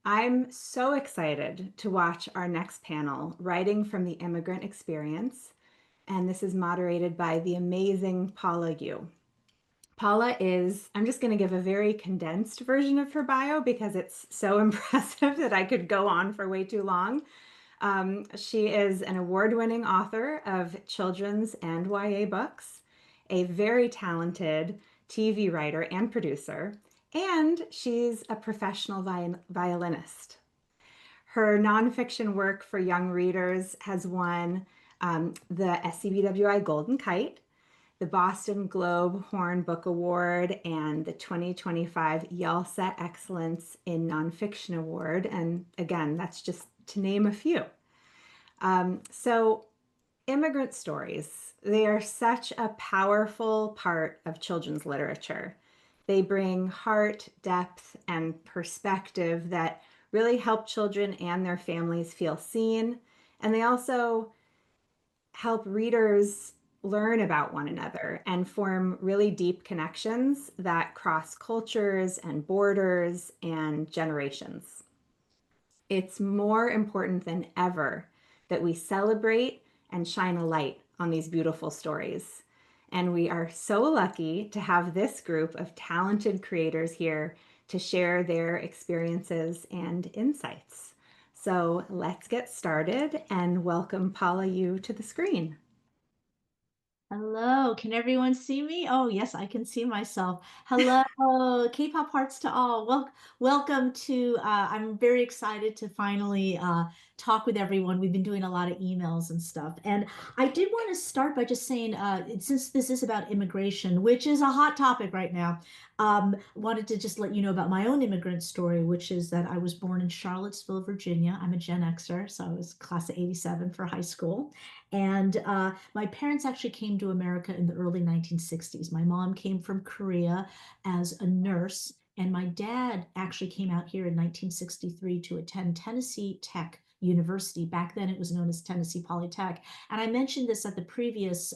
I'm so excited to watch our next panel, Writing from the Immigrant Experience. And this is moderated by the amazing Paula Yoo. Paula is, I'm just going to give a very condensed version of her bio because it's so impressive that I could go on for way too long. She is an award-winning author of children's and YA books, a very talented TV writer and producer, and she's a professional violinist. Her nonfiction work for young readers has won the SCBWI Golden Kite, the Boston Globe Horn Book Award, and the 2025 YALSA Excellence in Nonfiction Award. And again, that's just to name a few. So immigrant stories, they are such a powerful part of children's literature. They bring heart, depth, and perspective that really help children and their families feel seen. And they also help readers learn about one another and form really deep connections that cross cultures and borders and generations. It's more important than ever that we celebrate and shine a light on these beautiful stories. And we are so lucky to have this group of talented creators here to share their experiences and insights. So let's get started and welcome Paula Yoo to the screen. Hello, can everyone see me? Oh, yes, I can see myself. Hello, K-pop hearts to all. Welcome to, I'm very excited to finally talk with everyone. We've been doing a lot of emails and stuff. And I did want to start by just saying, since this is about immigration, which is a hot topic right now, wanted to just let you know about my own immigrant story, which is that I was born in Charlottesville, Virginia. I'm a Gen Xer, so I was class of 87 for high school. And my parents actually came to America in the early 1960s. My mom came from Korea as a nurse, and my dad actually came out here in 1963 to attend Tennessee Tech University. Back then, it was known as Tennessee Polytech. And I mentioned this at the previous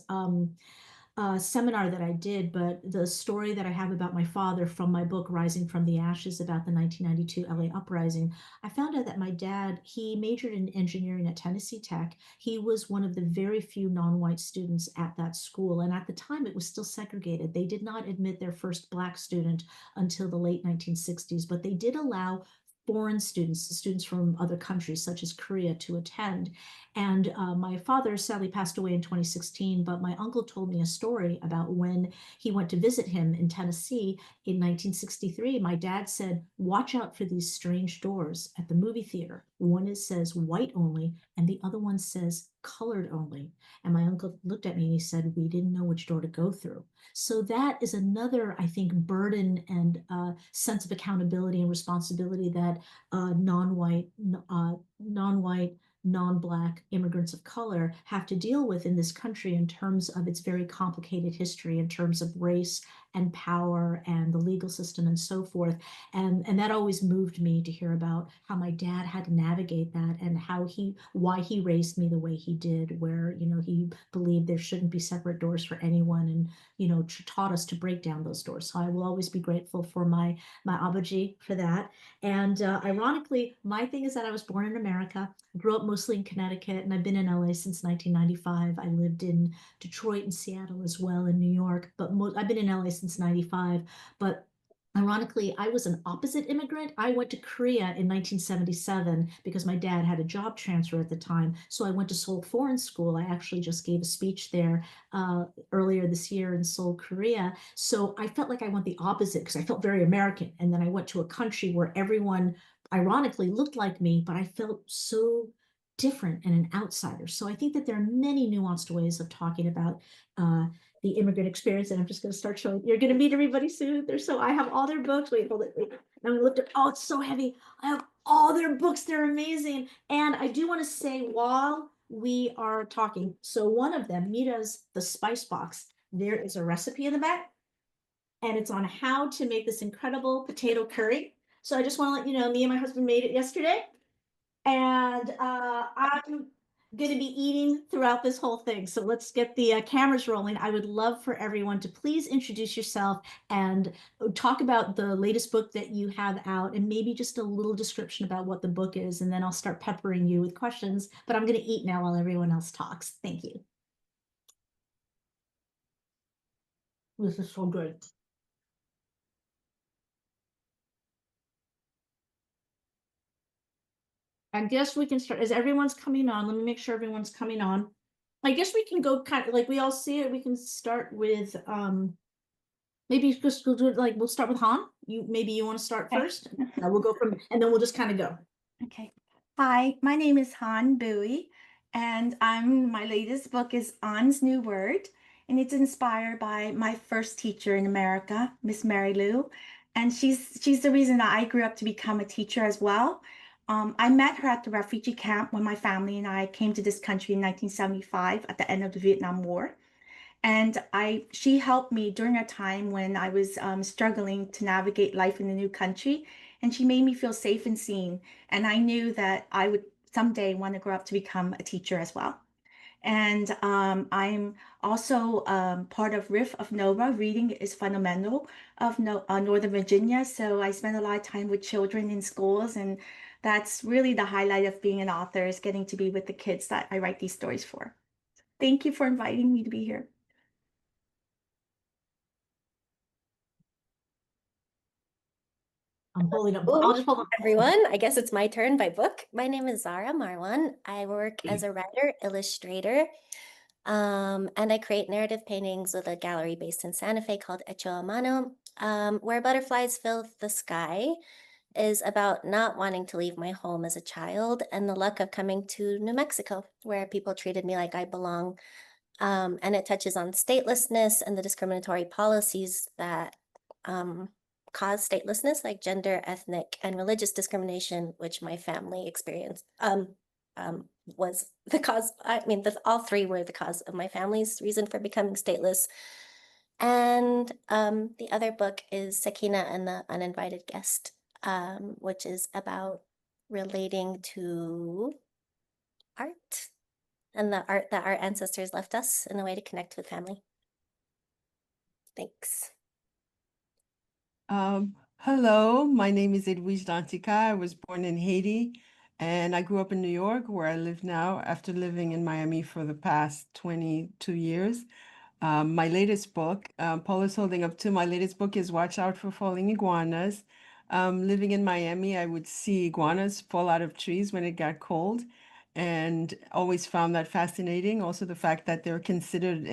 seminar that I did, but the story that I have about my father from my book, Rising from the Ashes, about the 1992 LA uprising, I found out that my dad, he majored in engineering at Tennessee Tech. He was one of the very few non-white students at that school. And at the time, it was still segregated. They did not admit their first Black student until the late 1960s, but they did allow foreign students, students from other countries such as Korea, to attend. And my father sadly passed away in 2016, but my uncle told me a story about when he went to visit him in Tennessee in 1963. My dad said, "Watch out for these strange doors at the movie theater. One is says white only, and the other one says colored only." And my uncle looked at me and he said, "We didn't know which door to go through." So that is another, I think, burden and sense of accountability and responsibility that non-white, non-Black immigrants of color have to deal with in this country in terms of its very complicated history, in terms of race and power and the legal system and so forth. And that always moved me to hear about how my dad had to navigate that and why he raised me the way he did, where, he believed there shouldn't be separate doors for anyone, and, taught us to break down those doors. So I will always be grateful for my abaji for that. And ironically, my thing is that I was born in America, grew up mostly in Connecticut, and I've been in LA since 1995. I lived in Detroit and Seattle as well, in New York, but I've been in LA since 95. But ironically, I was an opposite immigrant. I went to Korea in 1977 because my dad had a job transfer at the time. So I went to Seoul Foreign School. I actually just gave a speech there earlier this year in Seoul, Korea. So I felt like I went the opposite because I felt very American. And then I went to a country where everyone ironically looked like me, but I felt so different and an outsider. So I think that there are many nuanced ways of talking about the immigrant experience. And I'm just going to start showing. You're going to meet everybody soon. I have all their books. Wait, hold it. Wait. I'm going to look at. Oh, it's so heavy. I have all their books. They're amazing. And I do want to say while we are talking, so one of them, Mita's The Spice Box, there is a recipe in the back, and it's on how to make this incredible potato curry. So I just want to let you know, me and my husband made it yesterday, and going to be eating throughout this whole thing. So let's get the cameras rolling. I would love for everyone to please introduce yourself and talk about the latest book that you have out and maybe just a little description about what the book is. And then I'll start peppering you with questions. But I'm going to eat now while everyone else talks. Thank you. This is so good. I guess we can start as everyone's coming on. Let me make sure everyone's coming on. I guess we can go kind of like we all see it. We can start with maybe just we'll do it like we'll start with Han. Maybe you want to start Okay. first. We'll go from and then we'll just kind of go. Okay. Hi, my name is Hanh Bui, and my latest book is On's New Word, and it's inspired by my first teacher in America, Miss Mary Lou, and she's the reason that I grew up to become a teacher as well. I met her at the refugee camp when my family and I came to this country in 1975 at the end of the Vietnam War. And she helped me during a time when I was struggling to navigate life in a new country. And she made me feel safe and seen. And I knew that I would someday want to grow up to become a teacher as well. And I'm also part of RIF of NOVA. Reading is fundamental of Northern Virginia. So I spend a lot of time with children in schools. And that's really the highlight of being an author, is getting to be with the kids that I write these stories for. Thank you for inviting me to be here. I'm holding up. Hello, I'll just hold up. everyone. I guess it's my turn by book. My name is Zahra Marwan. I work as a writer, illustrator, and I create narrative paintings with a gallery based in Santa Fe called Echo a Mano. Where Butterflies Fill the Sky is about not wanting to leave my home as a child and the luck of coming to New Mexico, where people treated me like I belong. And it touches on statelessness and the discriminatory policies that cause statelessness, like gender, ethnic, and religious discrimination, which my family experienced. Was the cause. I mean, all three were the cause of my family's reason for becoming stateless. And the other book is Sakina and the Uninvited Guest, which is about relating to art and the art that our ancestors left us in a way to connect with family. Thanks. Hello, my name is Edwidge Danticat. I was born in Haiti and I grew up in New York, where I live now after living in Miami for the past 22 years. My latest book, Paula's holding up to my latest book, is Watch Out for Falling Iguanas. Living in Miami, I would see iguanas fall out of trees when it got cold, and always found that fascinating. Also, the fact that they're considered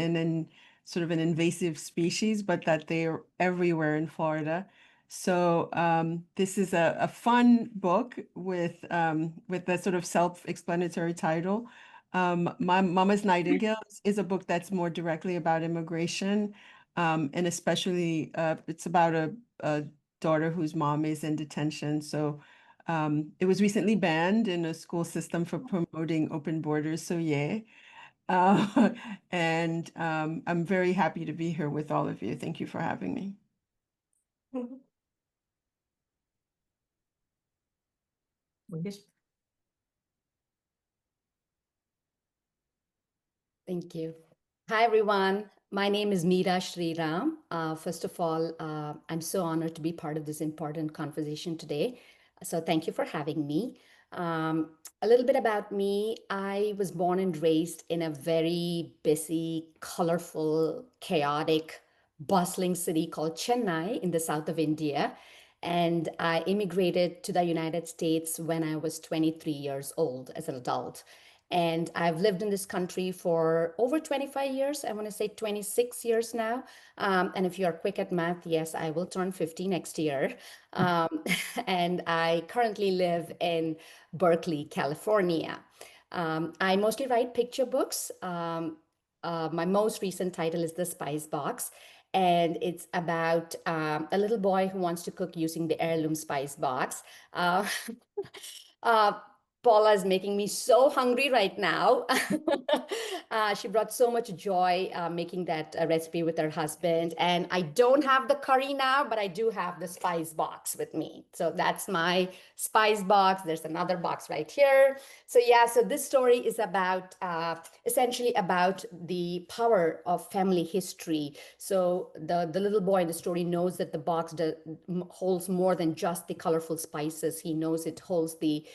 sort of an invasive species, but that they're everywhere in Florida. So this is a fun book with a sort of self-explanatory title. My Mama's Nightingale is a book that's more directly about immigration, and especially it's about a daughter whose mom is in detention. So it was recently banned in a school system for promoting open borders. So yeah. And I'm very happy to be here with all of you. Thank you for having me. Thank you. Hi, everyone. My name is Meera Sriram. First of all, I'm so honored to be part of this important conversation today. So thank you for having me. A little bit about me. I was born and raised in a very busy, colorful, chaotic, bustling city called Chennai in the south of India. And I immigrated to the United States when I was 23 years old as an adult. And I've lived in this country for over 25 years. I want to say 26 years now. And if you're quick at math, yes, I will turn 50 next year. And I currently live in Berkeley, California. I mostly write picture books. My most recent title is The Spice Box. And it's about a little boy who wants to cook using the heirloom spice box. Uh, Paula is making me so hungry right now. She brought so much joy making that recipe with her husband. And I don't have the curry now, but I do have the spice box with me. So that's my spice box. There's another box right here. So yeah, so this story is about essentially about the power of family history. So the little boy in the story knows that the box holds more than just the colorful spices. He knows it holds the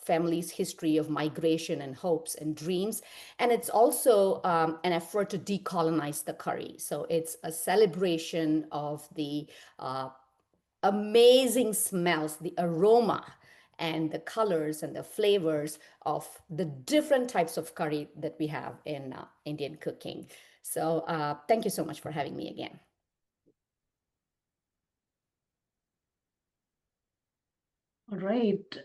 family's history of migration and hopes and dreams. And it's also an effort to decolonize the curry. So it's a celebration of the amazing smells, the aroma, and the colors and the flavors of the different types of curry that we have in Indian cooking. So thank you so much for having me again. All right.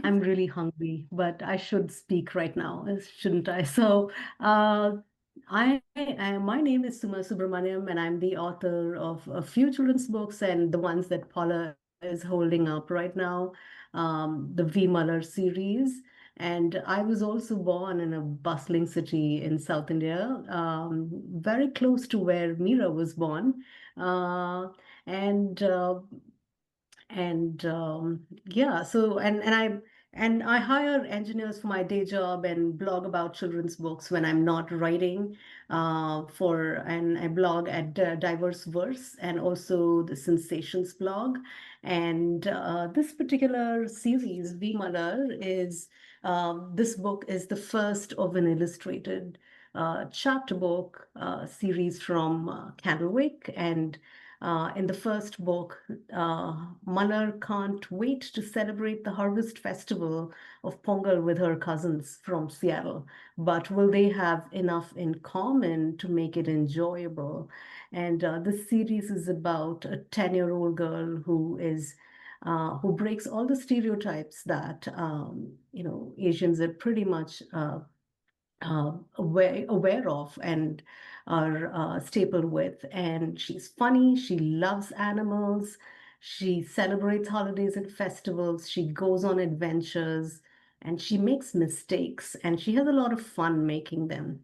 I'm really hungry, but I should speak right now, shouldn't I? So, my name is Suma Subramaniam, and I'm the author of a few children's books, and the ones that Paula is holding up right now, the V. Muller series. And I was also born in a bustling city in South India, very close to where Meera was born. And yeah, so and I hire engineers for my day job and blog about children's books when I'm not writing, and I blog at Diverse Verse and also the Sensations blog. And this particular series, V. Muller, is this book is the first of an illustrated chapter book series from Candlewick. And in the first book, Muller can't wait to celebrate the harvest festival of Pongal with her cousins from Seattle. But will they have enough in common to make it enjoyable? And this series is about a 10-year-old girl who breaks all the stereotypes that Asians are pretty much aware of and are staple with. And she's funny, she loves animals, she celebrates holidays and festivals, she goes on adventures, and she makes mistakes, and she has a lot of fun making them.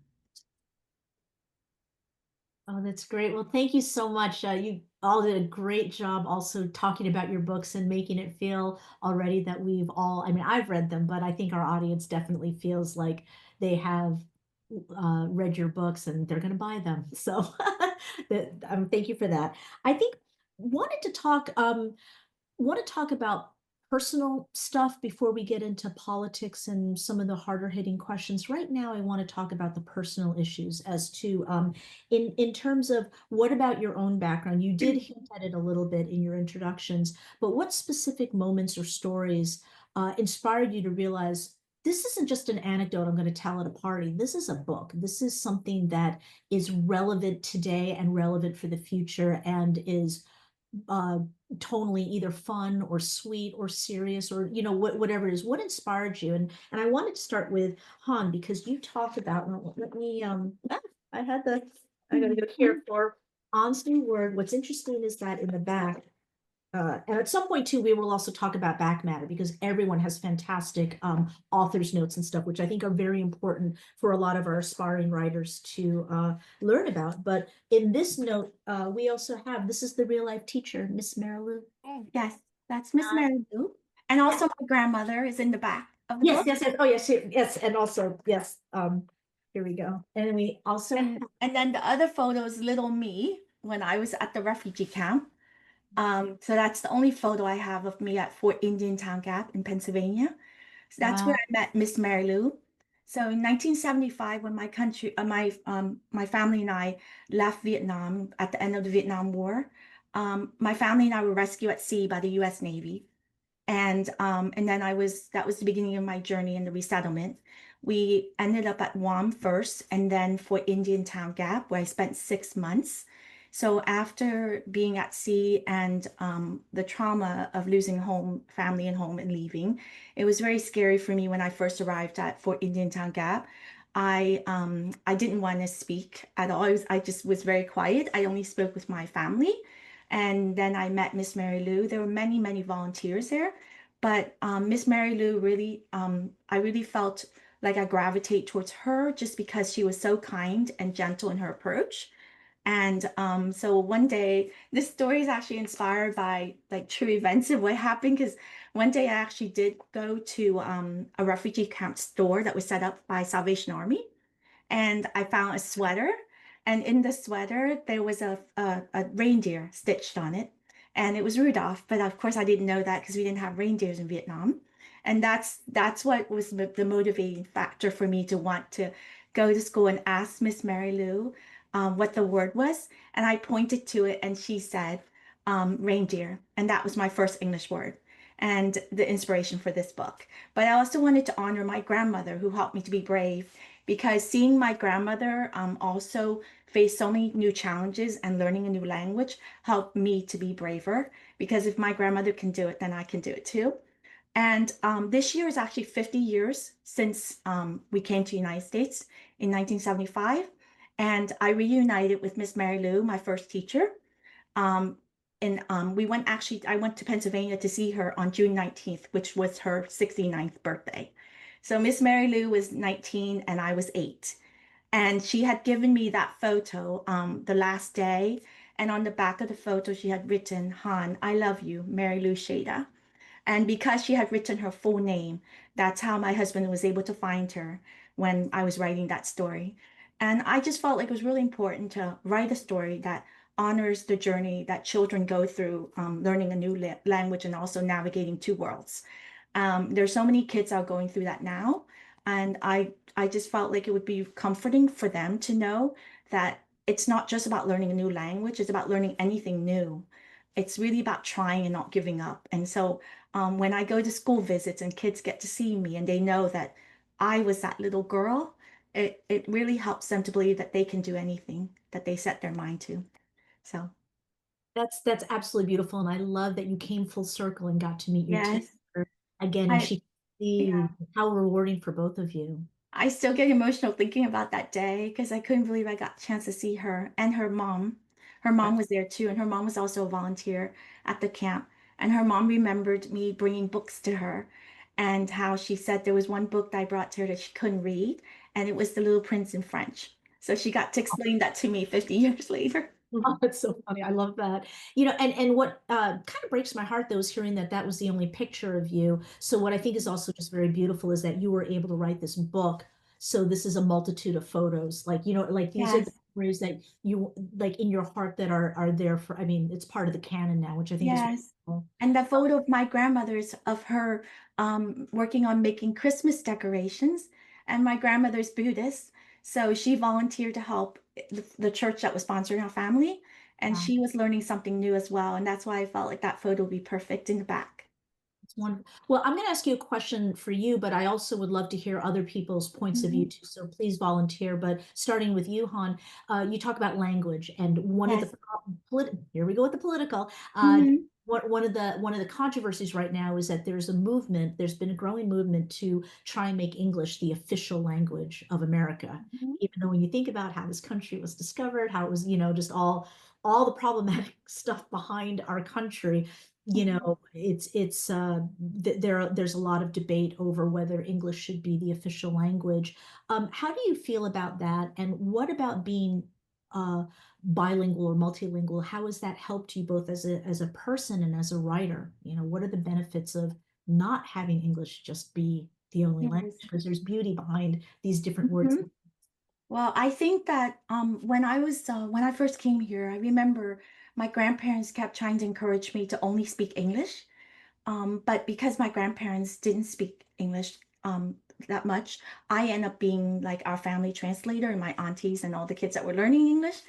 Oh, that's great. Well, thank you so much. You all did a great job also talking about your books and making it feel already that I mean, I've read them, but I think our audience definitely feels like they have read your books and they're going to buy them. So thank you for that. I think wanted to talk want to talk about personal stuff before we get into politics and some of the harder hitting questions. Right now, I want to talk about the personal issues as to in terms of what about your own background? You did hint at it a little bit in your introductions, but what specific moments or stories inspired you to realize this isn't just an anecdote I'm going to tell at a party. This is a book. This is something that is relevant today and relevant for the future and is tonally either fun or sweet or serious or whatever it is. What inspired you? And I wanted to start with Han because you talked about. Let me I gotta go here for Han's new word. What's interesting is that in the back. And at some point too, we will also talk about back matter because everyone has fantastic author's notes and stuff, which I think are very important for a lot of our aspiring writers to learn about. But in this note, we also have, this is the real life teacher, Miss Meera Lou. Yes, that's Miss Meera Lou. And also my grandmother is in the back of the book. Yes. Oh, yes. And also, yes. Here we go. And we also and then the other photo is little me when I was at the refugee camp. So that's the only photo I have of me at Fort Indian Town Gap in Pennsylvania. So that's where I met Miss Meera Lou. So in 1975, when my family and I left Vietnam at the end of the Vietnam War, my family and I were rescued at sea by the U.S. Navy. And then that was the beginning of my journey in the resettlement. We ended up at Guam first, and then Fort Indian Town Gap, where I spent 6 months. So after being at sea and the trauma of losing family and home and leaving, it was very scary for me when I first arrived at Fort Indian Town Gap. I didn't want to speak at all. I just was very quiet. I only spoke with my family. And then I met Miss Meera Lou. There were many, many volunteers there, But Miss Mary Lou really, I really felt like I gravitate towards her just because she was so kind and gentle in her approach. And so one day, this story is actually inspired by like true events of what happened. Because one day I actually did go to a refugee camp store that was set up by Salvation Army, and I found a sweater. And in the sweater, there was a reindeer stitched on it. And it was Rudolph. But of course, I didn't know that because we didn't have reindeers in Vietnam. And that's what was the motivating factor for me to want to go to school and ask Miss Mary Lou what the word was. And I pointed to it, and she said reindeer. And that was my first English word and the inspiration for this book. But I also wanted to honor my grandmother who helped me to be brave, because seeing my grandmother also face so many new challenges and learning a new language helped me to be braver. Because if my grandmother can do it, then I can do it too. And this year is actually 50 years since we came to the United States in 1975. And I reunited with Miss Mary Lou, my first teacher. Um, and I went to Pennsylvania to see her on June 19th, which was her 69th birthday. So Miss Mary Lou was 19 and I was 8. And she had given me that photo the last day. And on the back of the photo, she had written, Han, I love you, Mary Lou Shada. And because she had written her full name, that's how my husband was able to find her when I was writing that story. And I just felt like it was really important to write a story that honors the journey that children go through learning a new language and also navigating two worlds. There's so many kids are going through that now. And I just felt like it would be comforting for them to know that it's not just about learning a new language, it's about learning anything new. It's really about trying and not giving up. And so when I go to school visits and kids get to see me and they know that I was that little girl, it really helps them to believe that they can do anything that they set their mind to. So That's absolutely beautiful, and I love that you came full circle and got to meet your yes, teacher again, and I she could see yeah. how rewarding for both of you. I still get emotional thinking about that day because I couldn't believe I got a chance to see her and her mom. Her mom was there too, and her mom was also a volunteer at the camp. And her mom remembered me bringing books to her, and how she said there was one book that I brought to her that she couldn't read, and it was The Little Prince in French. So she got to explain that to me 50 years later. Oh, that's so funny. I love that. And what kind of breaks my heart though is hearing that that was the only picture of you. So what I think is also just very beautiful is that you were able to write this book. So this is a multitude of photos. Like these are the Yes, memories that you like in your heart that are there for, I mean, it's part of the canon now, which I think is yes. wonderful. And the photo of my grandmother's of her working on making Christmas decorations. And my grandmother's Buddhist, so she volunteered to help the church that was sponsoring our family. And Wow. she was learning something new as well. And that's why I felt like that photo would be perfect in the back. It's wonderful. Well, I'm going to ask you a question for you, but I also would love to hear other people's points of view Mhm. too. So please volunteer. But starting with you, Han, you talk about language, and one of Yes. the here we go with the political. Mhm. One of the controversies right now is that there's a movement. There's been a growing movement to try and make English the official language of America. Mhm. Even though when you think about how this country was discovered, how it was, just all the problematic stuff behind our country, Mhm. there's a lot of debate over whether English should be the official language. How do you feel about that? And what about being uh, bilingual or multilingual? How has that helped you both as a person and as a writer? What are the benefits of not having English just be the only language? Yes. Because there's beauty behind these different words. Mhm. Well, I think that when I first came here, I remember my grandparents kept trying to encourage me to only speak English. But because my grandparents didn't speak English that much, I end up being like our family translator and my aunties and all the kids that were learning English.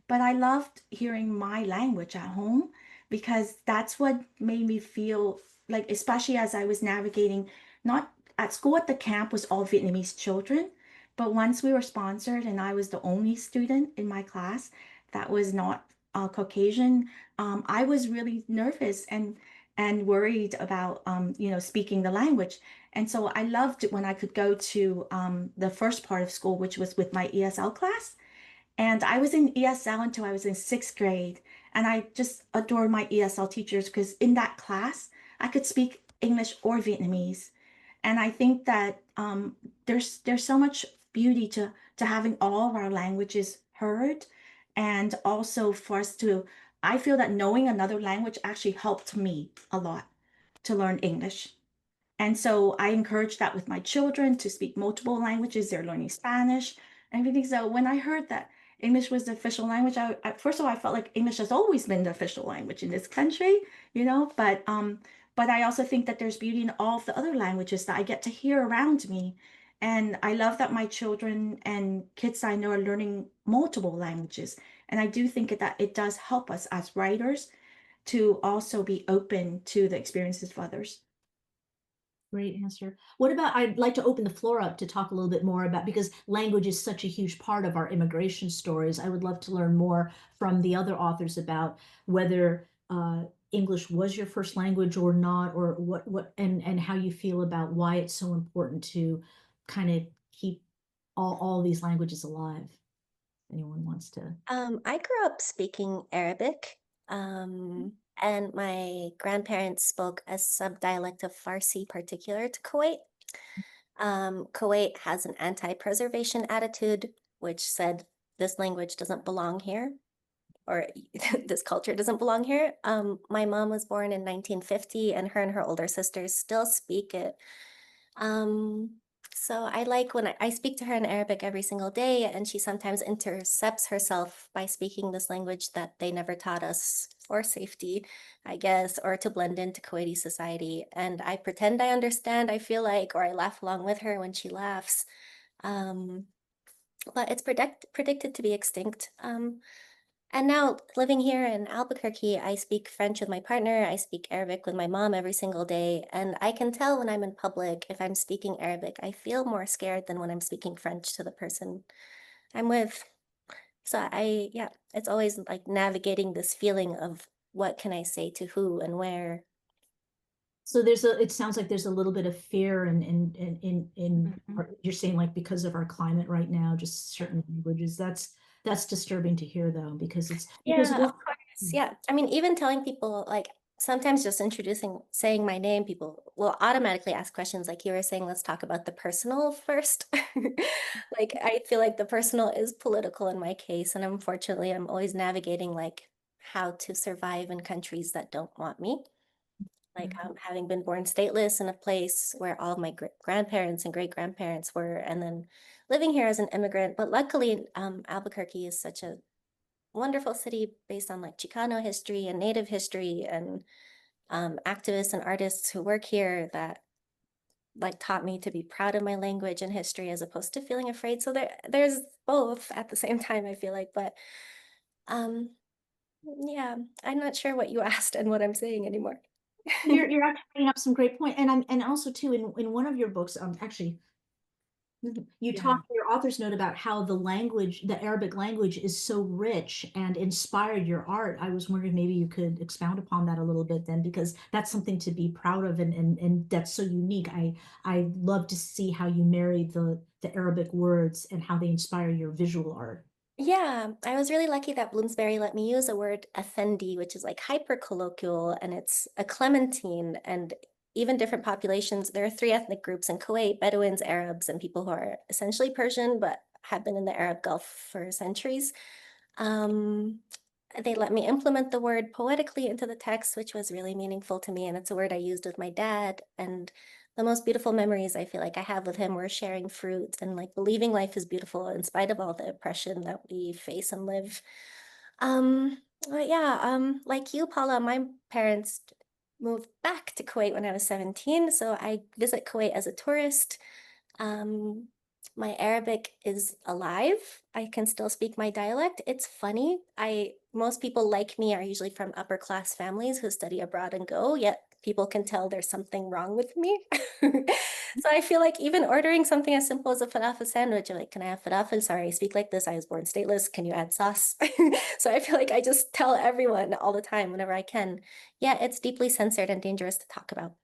But I loved hearing my language at home because that's what made me feel like, especially as I was navigating, not at school at the camp was all Vietnamese children. But once we were sponsored and I was the only student in my class that was not Caucasian, I was really nervous and worried about speaking the language. And so I loved it when I could go to the first part of school, which was with my ESL class. And I was in ESL until I was in sixth grade. And I just adored my ESL teachers because in that class, I could speak English or Vietnamese. And I think that there's so much beauty to having all of our languages heard, and also for us to. I feel that knowing another language actually helped me a lot to learn English. And so I encourage that with my children to speak multiple languages. They're learning Spanish and everything. So when I heard that English was the official language, first of all, I felt like English has always been the official language in this country, you know, but I also think that there's beauty in all of the other languages that I get to hear around me. And I love that my children and kids I know are learning multiple languages. And I do think that it does help us as writers to also be open to the experiences of others. Great answer. What about, I'd like to open the floor up to talk a little bit more about, because language is such a huge part of our immigration stories. I would love to learn more from the other authors about whether English was your first language or not, or what and how you feel about why it's so important to kind of keep all these languages alive. Anyone wants to? I grew up speaking Arabic, and my grandparents spoke a subdialect of Farsi particular to Kuwait. Kuwait has an anti-preservation attitude, which said this language doesn't belong here, or this culture doesn't belong here. My mom was born in 1950, and her older sisters still speak it. So I like when I speak to her in Arabic every single day, and she sometimes intercepts herself by speaking this language that they never taught us for safety, I guess, or to blend into Kuwaiti society. And I pretend I understand, I feel like, or I laugh along with her when she laughs. But it's predicted to be extinct. And now living here in Albuquerque, I speak French with my partner. I speak Arabic with my mom every single day. And I can tell when I'm in public, if I'm speaking Arabic, I feel more scared than when I'm speaking French to the person I'm with. So yeah, it's always like navigating this feeling of what can I say to who and where. So it sounds like there's a little bit of fear you're saying, like, because of our climate right now, just certain languages. That's disturbing to hear, though, because it's Yeah, of course. Yeah. I mean, even telling people, like, sometimes just saying my name, people will automatically ask questions like you were saying, let's talk about the personal first. Like, I feel like the personal is political in my case. And unfortunately, I'm always navigating like how to survive in countries that don't want me. Like having been born stateless in a place where all of my grandparents and great grandparents were, and then living here as an immigrant. But luckily, Albuquerque is such a wonderful city based on like Chicano history and Native history, and activists and artists who work here that like taught me to be proud of my language and history as opposed to feeling afraid. So there's both at the same time, I feel like. But yeah, I'm not sure what you asked and what I'm saying anymore. You're actually bringing up some great point, and also too in one of your books, actually, you talk in your author's note about how the Arabic language is so rich and inspired your art. I was wondering maybe you could expound upon that a little bit then, because that's something to be proud of, and that's so unique. I love to see how you marry the Arabic words and how they inspire your visual art. Yeah, I was really lucky that Bloomsbury let me use a word effendi, which is like hyper colloquial, and it's a clementine. And even different populations, there are three ethnic groups in Kuwait: Bedouins, Arabs, and people who are essentially Persian but have been in the Arab Gulf for centuries. They let me implement the word poetically into the text, which was really meaningful to me. And it's a word I used with my dad. And the most beautiful memories I feel like I have with him were sharing fruit and like believing life is beautiful in spite of all the oppression that we face and live. But yeah, like you, Paula, my parents moved back to Kuwait when I was 17. So I visit Kuwait as a tourist. My Arabic is alive. I can still speak my dialect. It's funny. Most people like me are usually from upper class families who study abroad and go, yet people can tell there's something wrong with me. So I feel like even ordering something as simple as a falafel sandwich, I'm like, can I have falafel? Sorry, I speak like this. I was born stateless. Can you add sauce? So I feel like I just tell everyone all the time whenever I can. Yeah, it's deeply censored and dangerous to talk about.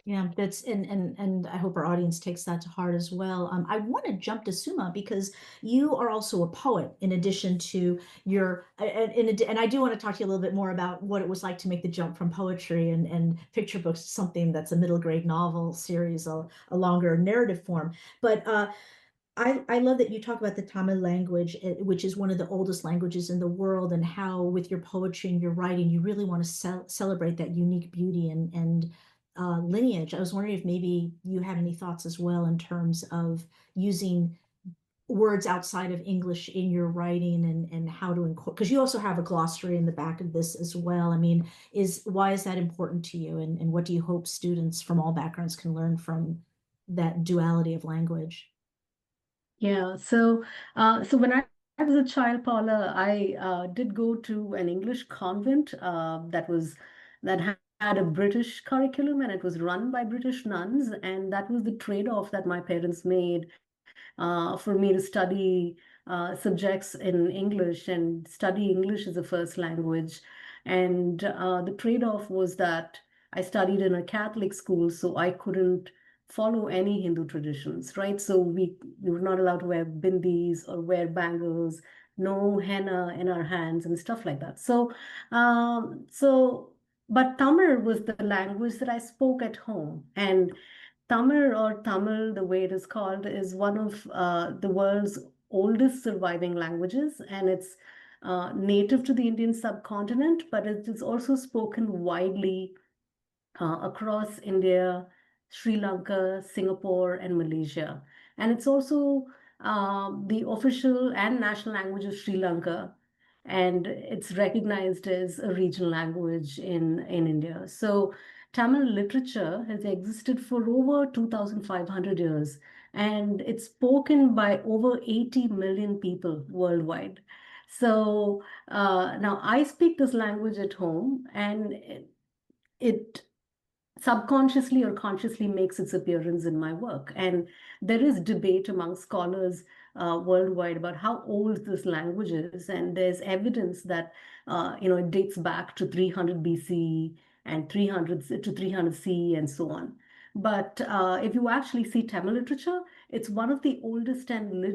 Yeah, that's and I hope our audience takes that to heart as well. I want to jump to Suma because you are also a poet in addition to your and I do want to talk to you a little bit more about what it was like to make the jump from poetry and picture books to something that's a middle grade novel series, a longer narrative form. But I love that you talk about the Tamil language, which is one of the oldest languages in the world, and how with your poetry and your writing, you really want to celebrate that unique beauty and lineage. I was wondering if maybe you had any thoughts as well in terms of using words outside of English in your writing and how to incorporate, because you also have a glossary in the back of this as well. I mean, why is that important to you, and what do you hope students from all backgrounds can learn from that duality of language? Yeah, so when I was a child, Paula, I did go to an English convent that had a British curriculum, and it was run by British nuns, and that was the trade-off that my parents made for me to study subjects in English and study English as a first language. And the trade-off was that I studied in a Catholic school, so I couldn't follow any Hindu traditions, right? So we were not allowed to wear bindis or wear bangles, no henna in our hands and stuff like that. But Tamil was the language that I spoke at home, and Tamil or Tamil, the way it is called, is one of the world's oldest surviving languages, and it's native to the Indian subcontinent, but it is also spoken widely across India, Sri Lanka, Singapore, and Malaysia. And it's also the official and national language of Sri Lanka, and it's recognized as a regional language in India. So Tamil literature has existed for over 2,500 years, and it's spoken by over 80 million people worldwide. So now I speak this language at home, and it subconsciously or consciously makes its appearance in my work. And there is debate among scholars worldwide about how old this language is. And there's evidence that, it dates back to 300 BC and 300 to 300 CE and so on. But if you actually see Tamil literature, it's one of the oldest and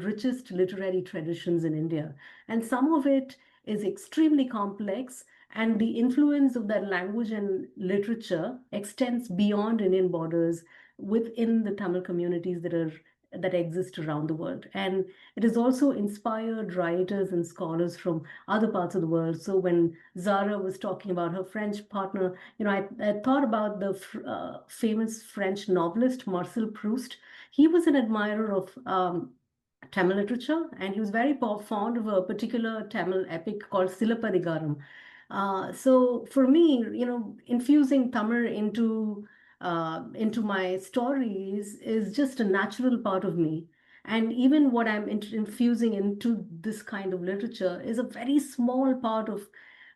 richest literary traditions in India. And some of it is extremely complex, and the influence of that language and literature extends beyond Indian borders within the Tamil communities that exist around the world. And it has also inspired writers and scholars from other parts of the world. So when Zara was talking about her French partner, I thought about the famous French novelist Marcel Proust. He was an admirer of Tamil literature, and he was very fond of a particular Tamil epic called Silapadigaram. So for me, infusing Tamil into my stories is just a natural part of me. And even what I'm infusing into this kind of literature is a very small part of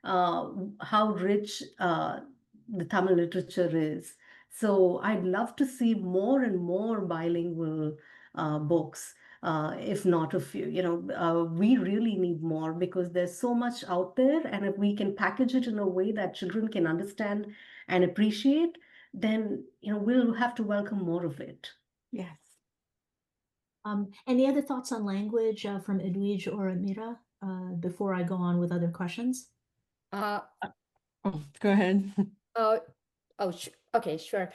how rich the Tamil literature is. So I'd love to see more and more bilingual books, if not a few. We really need more because there's so much out there, and if we can package it in a way that children can understand and appreciate, then we'll have to welcome more of it. Yes. Any other thoughts on language from Edwidge or Meera before I go on with other questions? Oh, go ahead. Okay, sure.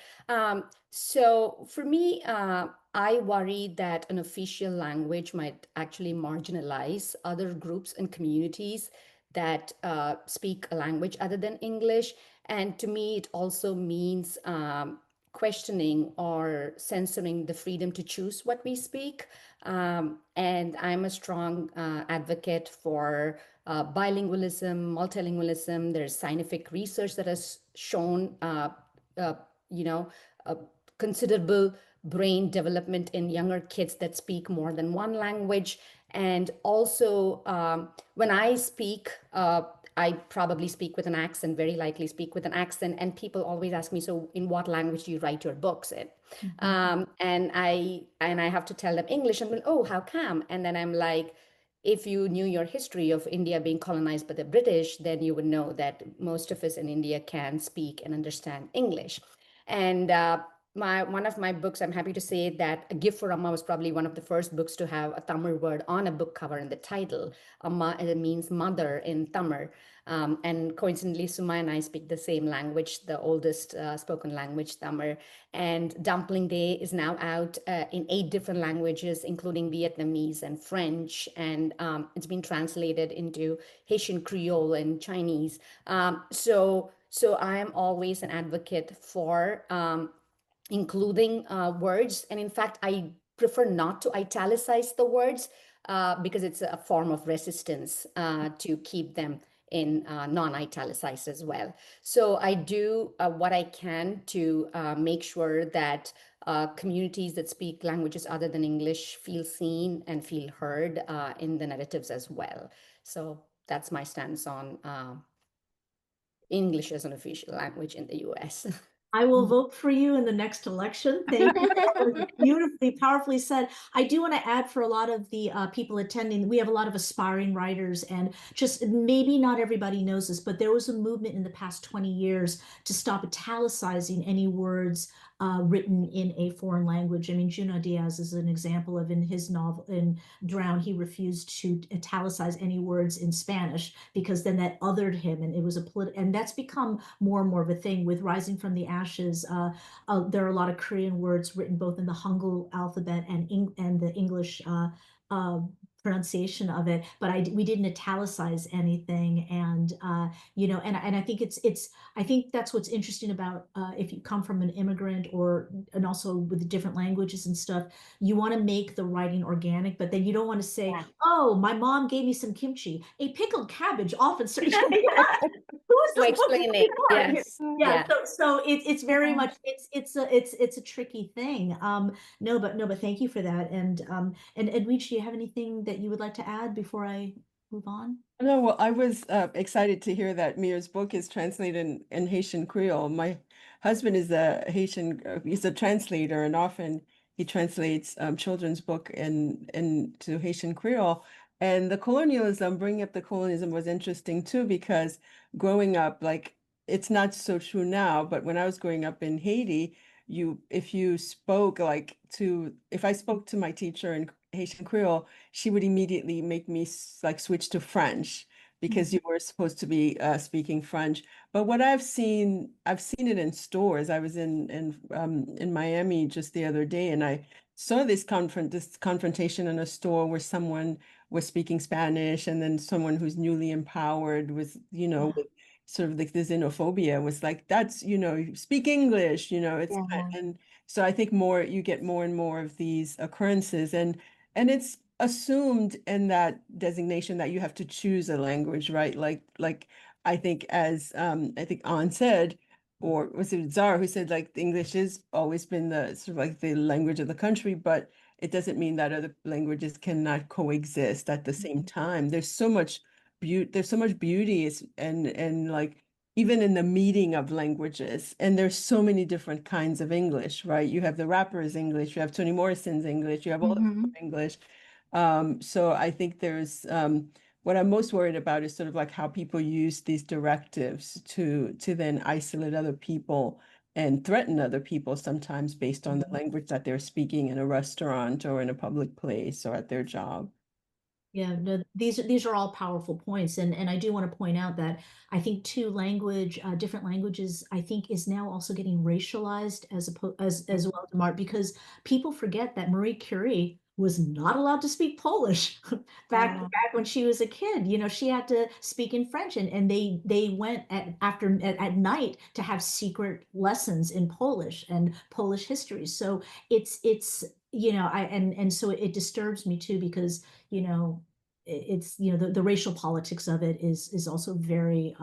So for me, I worry that an official language might actually marginalize other groups and communities that speak a language other than English. And to me, it also means questioning or censoring the freedom to choose what we speak. And I'm a strong advocate for bilingualism, multilingualism. There's scientific research that has shown, considerable brain development in younger kids that speak more than one language. And also, when I speak, I probably speak with an accent, very likely speak with an accent. And people always ask me, so in what language do you write your books in? And I have to tell them English. And oh, how come? And then I'm like, if you knew your history of India being colonized by the British, then you would know that most of us in India can speak and understand English. And one of my books, I'm happy to say that A Gift for Amma was probably one of the first books to have a Tamil word on a book cover in the title. Amma, it means mother in Tamil. And coincidentally, Suma and I speak the same language, the oldest spoken language, Tamil. And Dumpling Day is now out in 8 different languages, including Vietnamese and French. And it's been translated into Haitian Creole and Chinese. So I am always an advocate for including words. And in fact, I prefer not to italicize the words because it's a form of resistance to keep them in non-italicized as well. So I do what I can to make sure that communities that speak languages other than English feel seen and feel heard in the narratives as well. So that's my stance on English as an official language in the US. I will vote for you in the next election. Thank you. That was beautifully, powerfully said. I do want to add for a lot of the people attending, we have a lot of aspiring writers, and just maybe not everybody knows this, but there was a movement in the past 20 years to stop italicizing any words written in a foreign language. I mean, Junot Diaz is an example of, in his novel, in Drown, he refused to italicize any words in Spanish because then that othered him, and it was and that's become more and more of a thing with Rising from the Ashes. There are a lot of Korean words written both in the Hangul alphabet and the English pronunciation of it, but we didn't italicize anything. And you know, and I think I think that's what's interesting about if you come from an immigrant and also with different languages and stuff, you want to make the writing organic, but then you don't want to say, oh, my mom gave me some kimchi. A pickled cabbage often serves. To explain it, yes. Yeah. So it's very much it's a tricky thing. No, but thank you for that. And Edwidge, do you have anything that you would like to add before I move on? No, well, I was excited to hear that Meera's book is translated in Haitian Creole. My husband is a Haitian, he's a translator, and often he translates children's book into Haitian Creole. And the colonialism, bringing up the colonialism was interesting too, because growing up, like, it's not so true now, but when I was growing up in Haiti, if you spoke if I spoke to my teacher in Haitian Creole, she would immediately make me like switch to French because you were supposed to be speaking French. But what I've seen it in stores. I was in Miami just the other day, and I saw this confrontation in a store where someone was speaking Spanish, and then someone who's newly empowered was, with sort of like this xenophobia was like, that's, you speak English, it's and so I think you get more and more of these occurrences, and it's assumed in that designation that you have to choose a language, right? Like I think as I think Ann said, or was it Zahra who said, like, the English has always been the sort of like the language of the country, but it doesn't mean that other languages cannot coexist at the same time. There's so much beauty and like even in the meeting of languages, and there's so many different kinds of English, right? You have the rapper's English, you have Toni Morrison's English, you have all the English. So I think there's what I'm most worried about is sort of like how people use these directives to then isolate other people and threaten other people, sometimes based on the language that they're speaking in a restaurant or in a public place or at their job. Yeah, no, these are all powerful points, and I do want to point out that I think different languages, I think, is now also getting racialized as well, Demar, because people forget that Marie Curie was not allowed to speak Polish back when she was a kid. She had to speak in French, and they went at night to have secret lessons in Polish and Polish history. So it's so it disturbs me too, because it's the racial politics of it is also very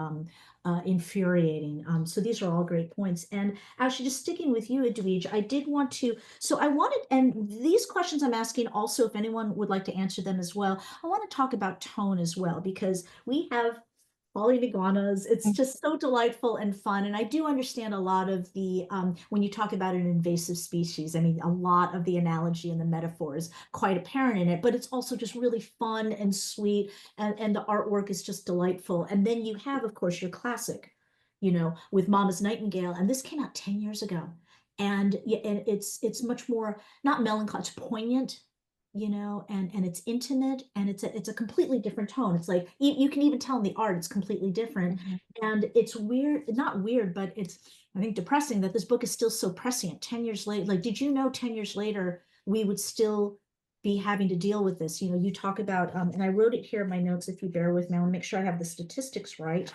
infuriating. So these are all great points. And actually, just sticking with you, Edwidge, and these questions I'm asking also, if anyone would like to answer them as well, I want to talk about tone as well, because we have falling iguanas. It's just so delightful and fun. And I do understand a lot of the, when you talk about an invasive species, I mean, a lot of the analogy and the metaphor is quite apparent in it, but it's also just really fun and sweet. And the artwork is just delightful. And then you have, of course, your classic with Mama's Nightingale, and this came out 10 years ago. And it's much more, not melancholy, it's poignant, and it's intimate, and it's a completely different tone. It's like you can even tell in the art it's completely different. And it's weird, not weird, but it's, I think, depressing that this book is still so prescient 10 years later. Like, did you know 10 years later we would still be having to deal with this? You talk about, and I wrote it here in my notes, if you bear with me, I want to make sure I have the statistics right.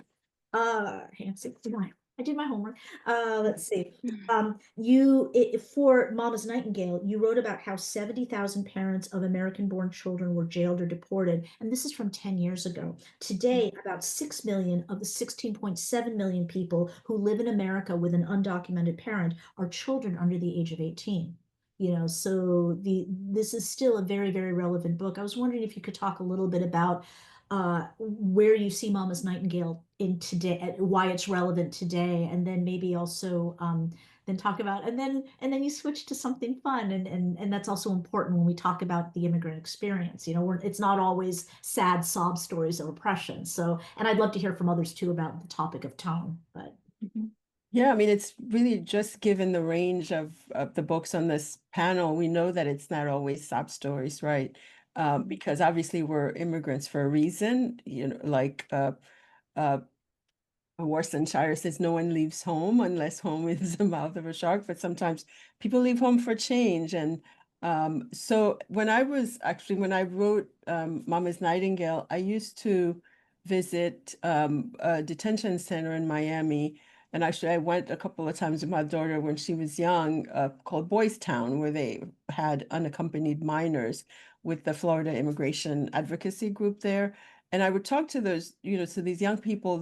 I did my homework. Let's see. For Mama's Nightingale, you wrote about how 70,000 parents of American-born children were jailed or deported, and this is from 10 years ago. Today, about 6 million of the 16.7 million people who live in America with an undocumented parent are children under the age of 18. So this is still a very, very relevant book. I was wondering if you could talk a little bit about where you see Mama's Nightingale in today, why it's relevant today, and then maybe also then talk about, and then you switch to something fun, and that's also important when we talk about the immigrant experience. It's not always sad sob stories of oppression. So, and I'd love to hear from others too about the topic of tone. But yeah, I mean, it's really just given the range of the books on this panel, we know that it's not always sob stories, right? Because obviously we're immigrants for a reason, like Worcestershire says no one leaves home unless home is the mouth of a shark, but sometimes people leave home for change. And so when I wrote Mama's Nightingale, I used to visit a detention center in Miami. And actually, I went a couple of times with my daughter when she was young, called Boys Town, where they had unaccompanied minors with the Florida Immigration Advocacy Group there. And I would talk to those, so these young people,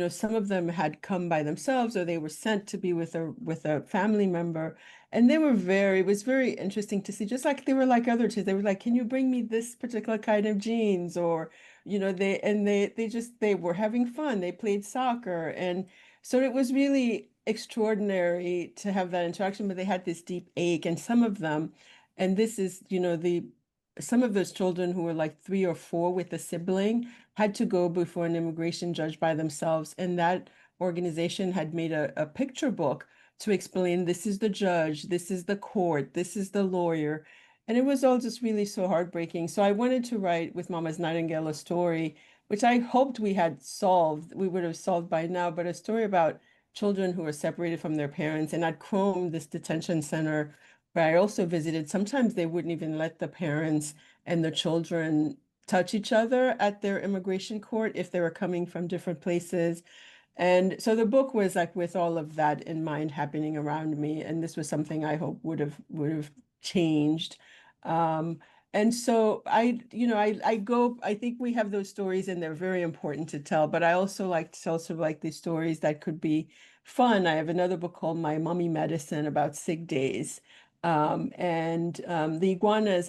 some of them had come by themselves or they were sent to be with a family member. And it was very interesting to see, just like they were like other kids. They were like, can you bring me this particular kind of jeans? Or, they were having fun. They played soccer. And so it was really extraordinary to have that interaction, but they had this deep ache. And some of them, and this is, some of those children who were like 3 or 4 with a sibling had to go before an immigration judge by themselves. And that organization had made a picture book to explain, this is the judge, this is the court, this is the lawyer. And it was all just really so heartbreaking. So I wanted to write with Mama's Nightingale a story, which I hoped we would have solved by now, but a story about children who are separated from their parents. And at Chrome, this detention center where I also visited, sometimes they wouldn't even let the parents and the children touch each other at their immigration court if they were coming from different places. And so the book was like with all of that in mind happening around me. And this was something I hope would have changed. And so I think we have those stories and they're very important to tell, but I also like to tell sort of like these stories that could be fun. I have another book called My Mummy Medicine about sick days. The iguanas,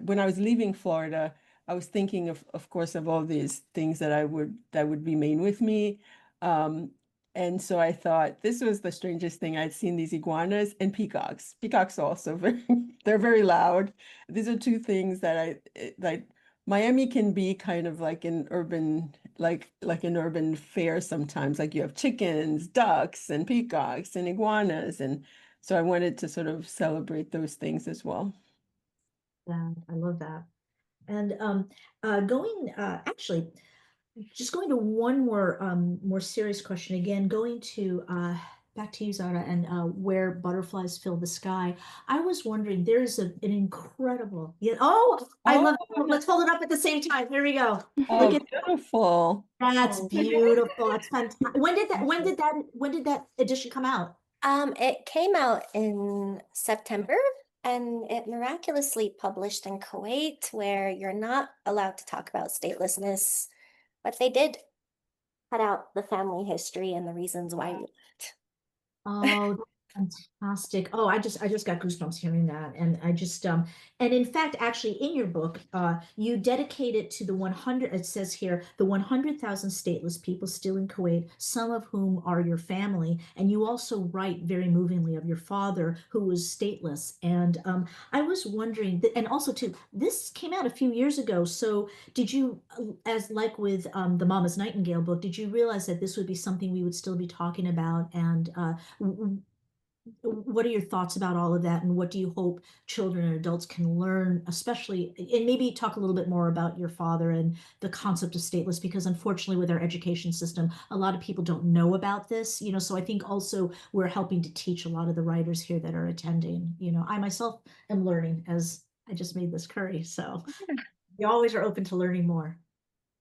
when I was leaving Florida, I was thinking of course, of all these things that would remain with me. And so I thought this was the strangest thing. I'd seen these iguanas and peacocks. Peacocks also they're very loud. These are two things that like Miami can be kind of like an urban, like an urban fair sometimes. Like you have chickens, ducks, and peacocks and iguanas. And so I wanted to sort of celebrate those things as well. yeah, I love that. And actually, just going to one more serious question again, going to back to you, Zahra, and where butterflies fill the sky. I was wondering, there's an incredible, I love it. Let's hold it up at the same time. Here we go. Oh, beautiful. That's beautiful. That's fantastic. When did that edition come out? It came out in September, and it miraculously published in Kuwait, where you're not allowed to talk about statelessness, but they did cut out the family history and the reasons why we left. Oh, Fantastic. Oh, I just got goosebumps hearing that. And I just and in fact, actually in your book, you dedicate it to the 100, it says here, the 100,000 stateless people still in Kuwait, some of whom are your family. And you also write very movingly of your father who was stateless. And I was wondering, and also too, this came out a few years ago. So did you, as like with the Mama's Nightingale book, did you realize that this would be something we would still be talking about? And what are your thoughts about all of that, and what do you hope children and adults can learn, especially, and maybe talk a little bit more about your father and the concept of stateless, because unfortunately with our education system, a lot of people don't know about this, so I think also we're helping to teach a lot of the writers here that are attending. I myself am learning as I just made this curry, so we always are open to learning more.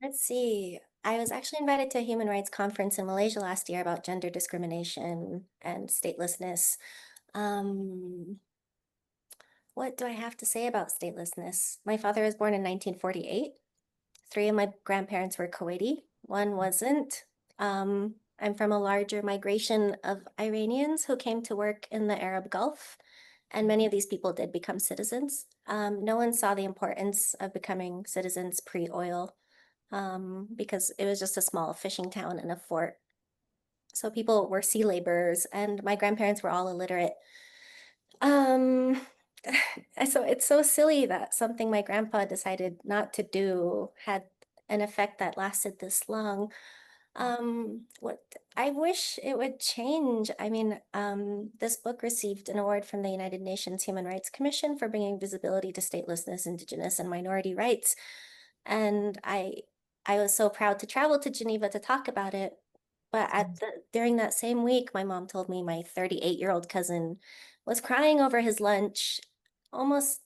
Let's see. I was actually invited to a human rights conference in Malaysia last year about gender discrimination and statelessness. What do I have to say about statelessness? My father was born in 1948. 3 of my grandparents were Kuwaiti. 1 wasn't. I'm from a larger migration of Iranians who came to work in the Arab Gulf, and many of these people did become citizens. No one saw the importance of becoming citizens pre-oil, because it was just a small fishing town and a fort. So people were sea laborers, and my grandparents were all illiterate. Um, so it's so silly that something my grandpa decided not to do had an effect that lasted this long. What I wish it would change. I mean, this book received an award from the United Nations Human Rights Commission for bringing visibility to statelessness, Indigenous, and minority rights. And I was so proud to travel to Geneva to talk about it. But during that same week, my mom told me my 38-year-old cousin was crying over his lunch, almost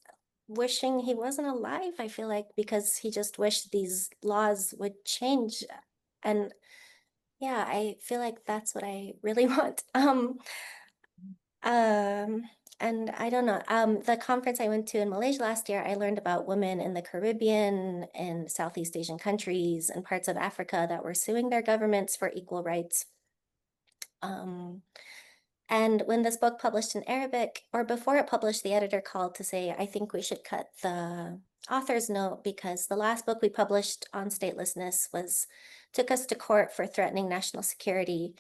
wishing he wasn't alive, I feel like, because he just wished these laws would change. And yeah, I feel like that's what I really want. Um, and I don't know, the conference I went to in Malaysia last year, I learned about women in the Caribbean and Southeast Asian countries and parts of Africa that were suing their governments for equal rights. And when this book published in Arabic, or before it published, the editor called to say, I think we should cut the author's note because the last book we published on statelessness took us to court for threatening national security.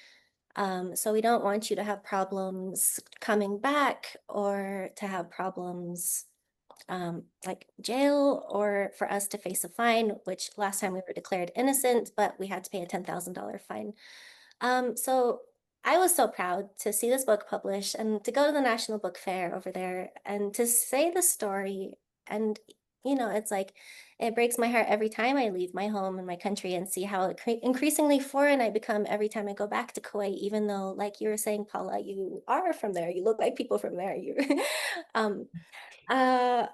So we don't want you to have problems coming back or to have problems like jail, or for us to face a fine, which last time we were declared innocent, but we had to pay a $10,000 fine. So I was so proud to see this book published and to go to the National Book Fair over there and to say the story. And, it's like, it breaks my heart every time I leave my home and my country and see how increasingly foreign I become every time I go back to Kuwait, even though, like you were saying, Paula, you are from there. You look like people from there. Um, uh,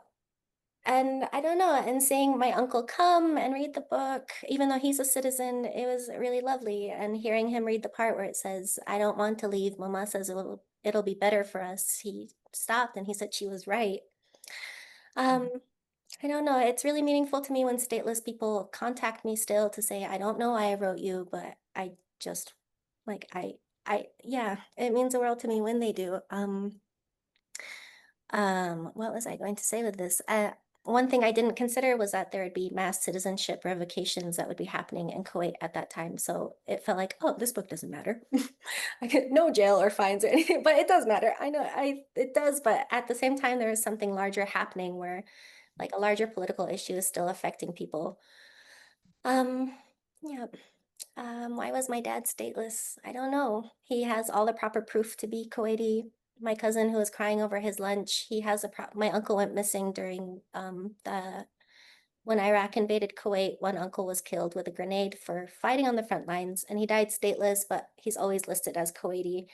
and I don't know, and seeing my uncle come and read the book, even though he's a citizen, it was really lovely. And hearing him read the part where it says, I don't want to leave. Mama says it'll be better for us. He stopped and he said she was right. I don't know. It's really meaningful to me when stateless people contact me still to say, I don't know why I wrote you, but I just yeah, it means the world to me when they do. What was I going to say with this? One thing I didn't consider was that there would be mass citizenship revocations that would be happening in Kuwait at that time. So it felt like, oh, this book doesn't matter. I get no jail or fines or anything, but it does matter. I know it does, but at the same time, there is something larger happening where like a larger political issue is still affecting people. Yeah. Why was my dad stateless? I don't know. He has all the proper proof to be Kuwaiti. My cousin who was crying over his lunch, he has my uncle went missing during when Iraq invaded Kuwait. One uncle was killed with a grenade for fighting on the front lines, and he died stateless, but he's always listed as Kuwaiti.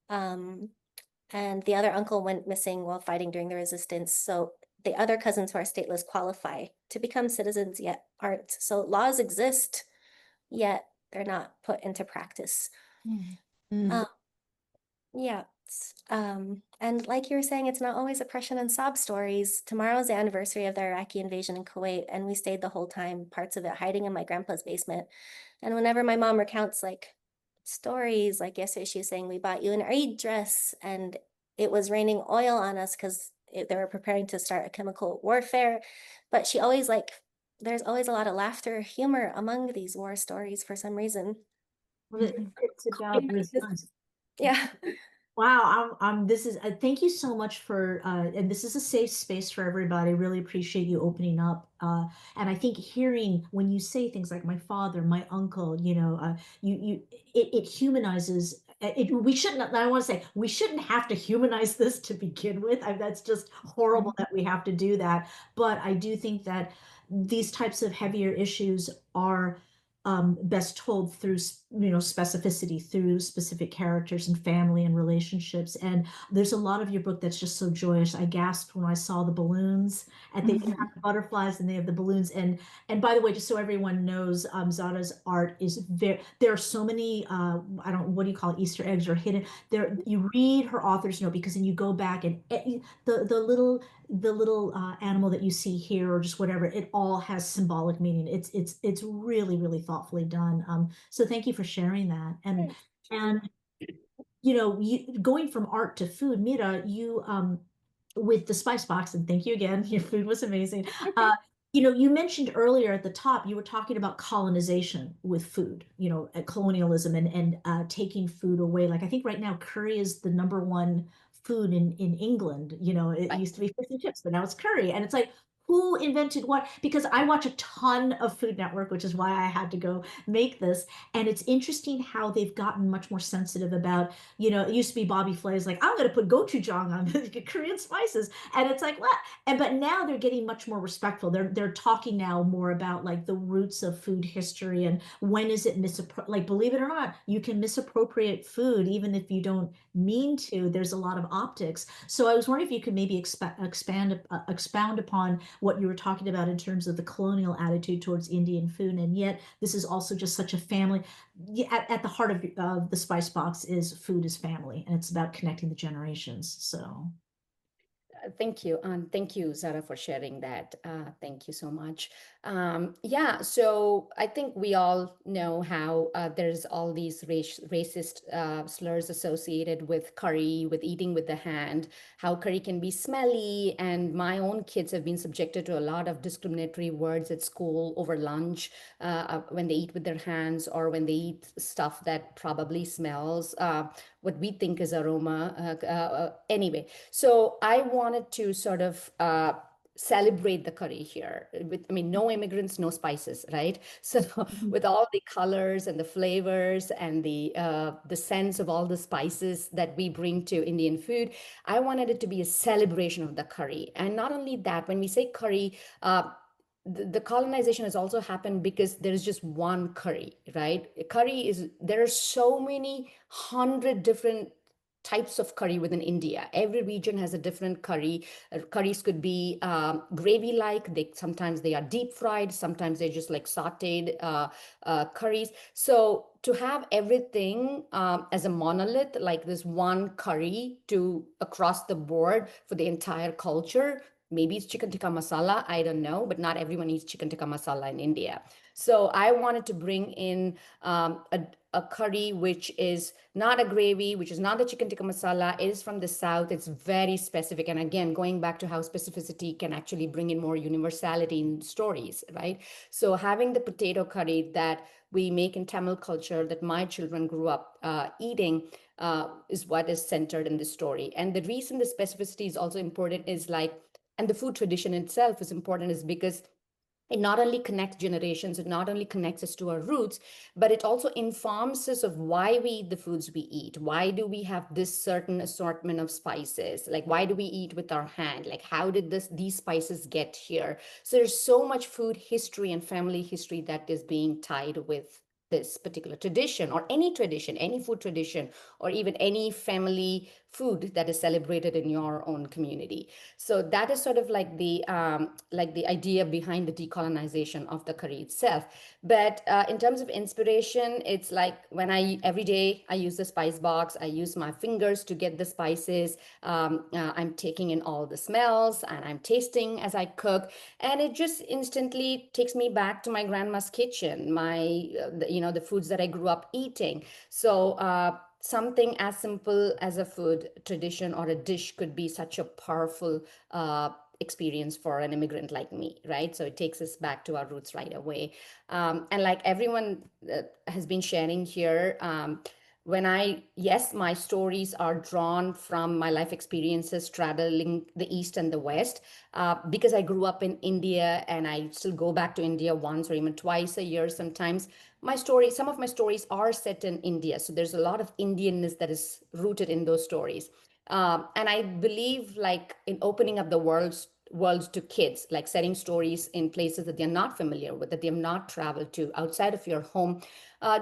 And the other uncle went missing while fighting during the resistance. So the other cousins who are stateless qualify to become citizens, yet aren't. So laws exist, yet they're not put into practice. Yeah. And like you were saying, it's not always oppression and sob stories. Tomorrow is the anniversary of the Iraqi invasion in Kuwait, and we stayed the whole time, parts of it hiding in my grandpa's basement. And whenever my mom recounts like stories. Like yesterday, she was saying, we bought you an Eid dress and it was raining oil on us because they were preparing to start a chemical warfare. But she always there's always a lot of laughter, humor among these war stories for some reason. Well, it's about resilience. Yeah. Wow, this is thank you so much for and this is a safe space for everybody. Really appreciate you opening up. And I think hearing when you say things like my father, my uncle, it humanizes we shouldn't, I want to say we shouldn't have to humanize this to begin with. That's just horrible that we have to do that. But I do think that these types of heavier issues are best told through specificity, through specific characters and family and relationships. And there's a lot of your book that's just so joyous. I gasped when I saw the balloons, and they have the butterflies and they have the balloons. And by the way, just so everyone knows, Zahra's art is there are so many what do you call it, Easter eggs or hidden there. You read her author's note because then you go back and the little animal that you see here or just whatever, it all has symbolic meaning. It's really, really thoughtfully done. So thank you for sharing that. And going from art to food, Meera, you with the spice box, and thank you again, your food was amazing. You mentioned earlier at the top, you were talking about colonization with food, colonialism and taking food away. Like I think right now curry is the #1 food in England. It used to be fish and chips, but now it's curry. And it's like, who invented what? Because I watch a ton of Food Network, which is why I had to go make this. And it's interesting how they've gotten much more sensitive about, it used to be Bobby Flay's like, I'm going to put gochujang on the Korean spices. And it's like, what? But now they're getting much more respectful. They're talking now more about like the roots of food history and when is it like, believe it or not, you can misappropriate food even if you don't mean to. There's a lot of optics. So I was wondering if you could maybe expound upon what you were talking about in terms of the colonial attitude towards Indian food. And yet this is also just such a family. At the heart of the Spice Box is food is family, and it's about connecting the generations. So thank you. Thank you, Zahra, for sharing that. Thank you so much. Yeah, so I think we all know how there's all these racist slurs associated with curry, with eating with the hand, how curry can be smelly. And my own kids have been subjected to a lot of discriminatory words at school over lunch when they eat with their hands or when they eat stuff that probably smells what we think is aroma. Anyway, so I wanted to sort of celebrate the curry here. No immigrants, no spices, right? So with all the colors and the flavors and the sense of all the spices that we bring to Indian food, I wanted it to be a celebration of the curry. And not only that, when we say curry, the colonization has also happened because there's just one curry, right? There are so many 100 different types of curry within India. Every region has a different curry. Curries could be gravy-like. Sometimes they are deep fried. Sometimes they're just like sautéed curries. So to have everything as a monolith, like this one curry across the board for the entire culture, maybe it's chicken tikka masala, I don't know, but not everyone eats chicken tikka masala in India. So I wanted to bring in a curry which is not a gravy, which is not the chicken tikka masala. It is from the South. It's very specific. And again, going back to how specificity can actually bring in more universality in stories, right? So having the potato curry that we make in Tamil culture that my children grew up eating is what is centered in the story. And the reason the specificity is also important is and the food tradition itself is important is because it not only connects generations, it not only connects us to our roots, but it also informs us of why we eat the foods we eat. Why do we have this certain assortment of spices? Like, why do we eat with our hand? Like, how did these spices get here? So there's so much food history and family history that is being tied with this particular tradition or any tradition, any food tradition, or even any family food that is celebrated in your own community. So that is sort of like the idea behind the decolonization of the curry itself. But in terms of inspiration, it's like when every day I use the spice box, I use my fingers to get the spices. I'm taking in all the smells and I'm tasting as I cook, and it just instantly takes me back to my grandma's kitchen, the foods that I grew up eating. So something as simple as a food tradition or a dish could be such a powerful experience for an immigrant like me, right? So it takes us back to our roots right away. And like everyone has been sharing here, yes, my stories are drawn from my life experiences straddling the East and the West, because I grew up in India and I still go back to India once or even twice a year sometimes. Some of my stories are set in India. So there's a lot of Indianness that is rooted in those stories. And I believe like in opening up the world to kids, like setting stories in places that they're not familiar with, that they have not traveled to outside of your home,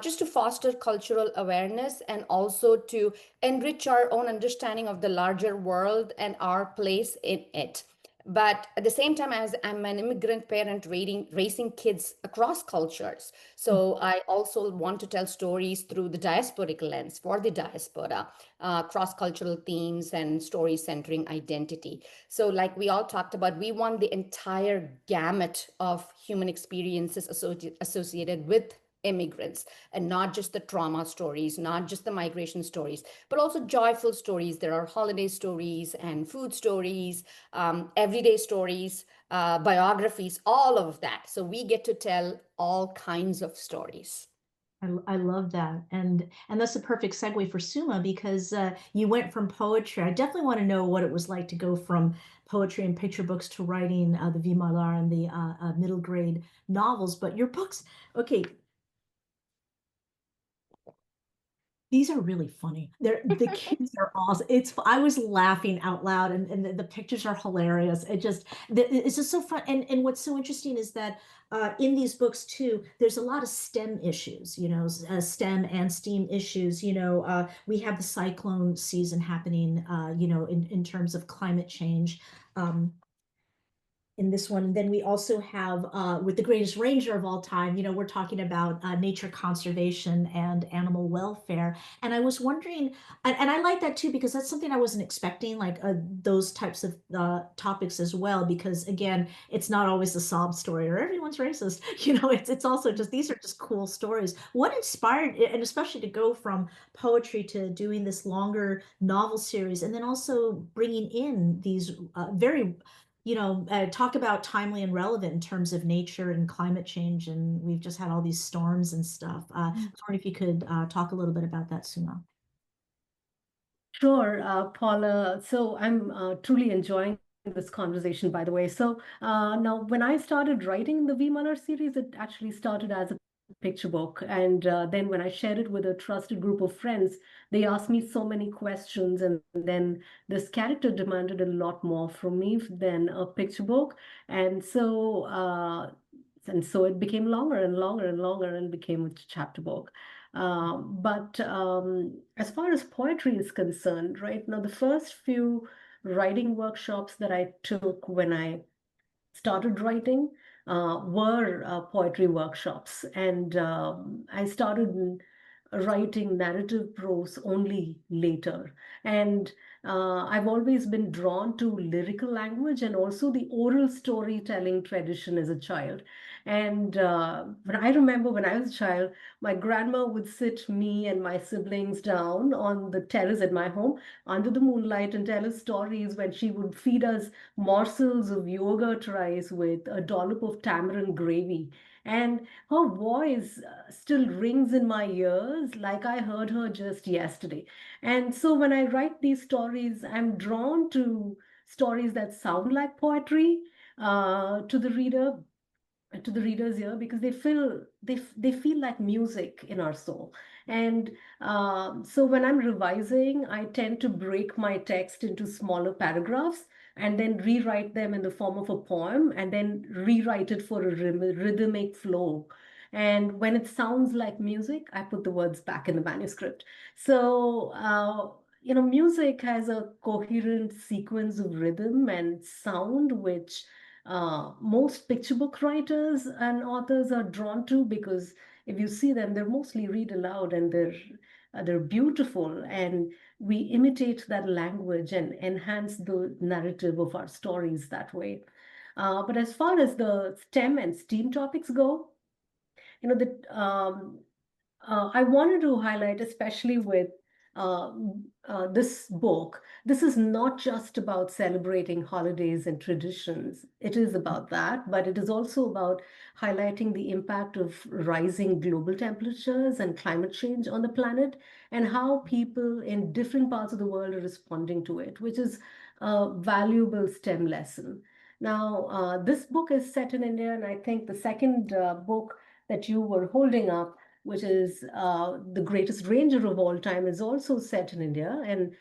just to foster cultural awareness and also to enrich our own understanding of the larger world and our place in it. But at the same time, as I'm an immigrant parent raising kids across cultures, so I also want to tell stories through the diasporic lens for the diaspora, cross-cultural themes and stories centering identity. So like we all talked about, we want the entire gamut of human experiences associated with immigrants, and not just the trauma stories, not just the migration stories, but also joyful stories. There are holiday stories and food stories, everyday stories, biographies, all of that. So we get to tell all kinds of stories. I love that. And that's a perfect segue for Suma, because you went from poetry. I definitely want to know what it was like to go from poetry and picture books to writing the V. Malar and the middle grade novels. But your books, okay, these are really funny. The kids are awesome. I was laughing out loud, and the pictures are hilarious. It's just so fun. And what's so interesting is that in these books too, there's a lot of STEM issues, STEM and STEAM issues. We have the cyclone season happening, in terms of climate change. In this one. And then we also have, with the greatest ranger of all time, we're talking about nature conservation and animal welfare. And I was wondering, and I like that too, because that's something I wasn't expecting, like those types of topics as well, because again, it's not always a sob story or everyone's racist. It's also just, these are just cool stories. What inspired, and especially to go from poetry to doing this longer novel series, and then also bringing in these very talk about timely and relevant in terms of nature and climate change. And we've just had all these storms and stuff. I was wondering if you could talk a little bit about that, Suma. Sure, Paula. So I'm truly enjoying this conversation, by the way. So now, when I started writing the V. Malar series, it actually started as a picture book. And then when I shared it with a trusted group of friends, they asked me so many questions. And then this character demanded a lot more from me than a picture book. And so it became longer and longer and longer and became a chapter book. But as far as poetry is concerned, right now, the first few writing workshops that I took when I started writing were poetry workshops. And I started writing narrative prose only later. And I've always been drawn to lyrical language and also the oral storytelling tradition as a child. And when I remember when I was a child, my grandma would sit me and my siblings down on the terrace at my home under the moonlight and tell us stories when she would feed us morsels of yogurt rice with a dollop of tamarind gravy. And her voice still rings in my ears like I heard her just yesterday. And so when I write these stories, I'm drawn to stories that sound like poetry to the readers here, because they feel like music in our soul. And so when I'm revising, I tend to break my text into smaller paragraphs and then rewrite them in the form of a poem and then rewrite it for a rhythmic flow. And when it sounds like music, I put the words back in the manuscript. So music has a coherent sequence of rhythm and sound, which most picture book writers and authors are drawn to, because if you see them, they're mostly read aloud, and they're beautiful, and we imitate that language and enhance the narrative of our stories that way. But as far as the STEM and STEAM topics go, I wanted to highlight, especially with uh, this book, this is not just about celebrating holidays and traditions. It is about that, but it is also about highlighting the impact of rising global temperatures and climate change on the planet, and how people in different parts of the world are responding to it, which is a valuable STEM lesson. Now, this book is set in India, and I think the second book that you were holding up, which is The Greatest Ranger of All Time, is also set in India. And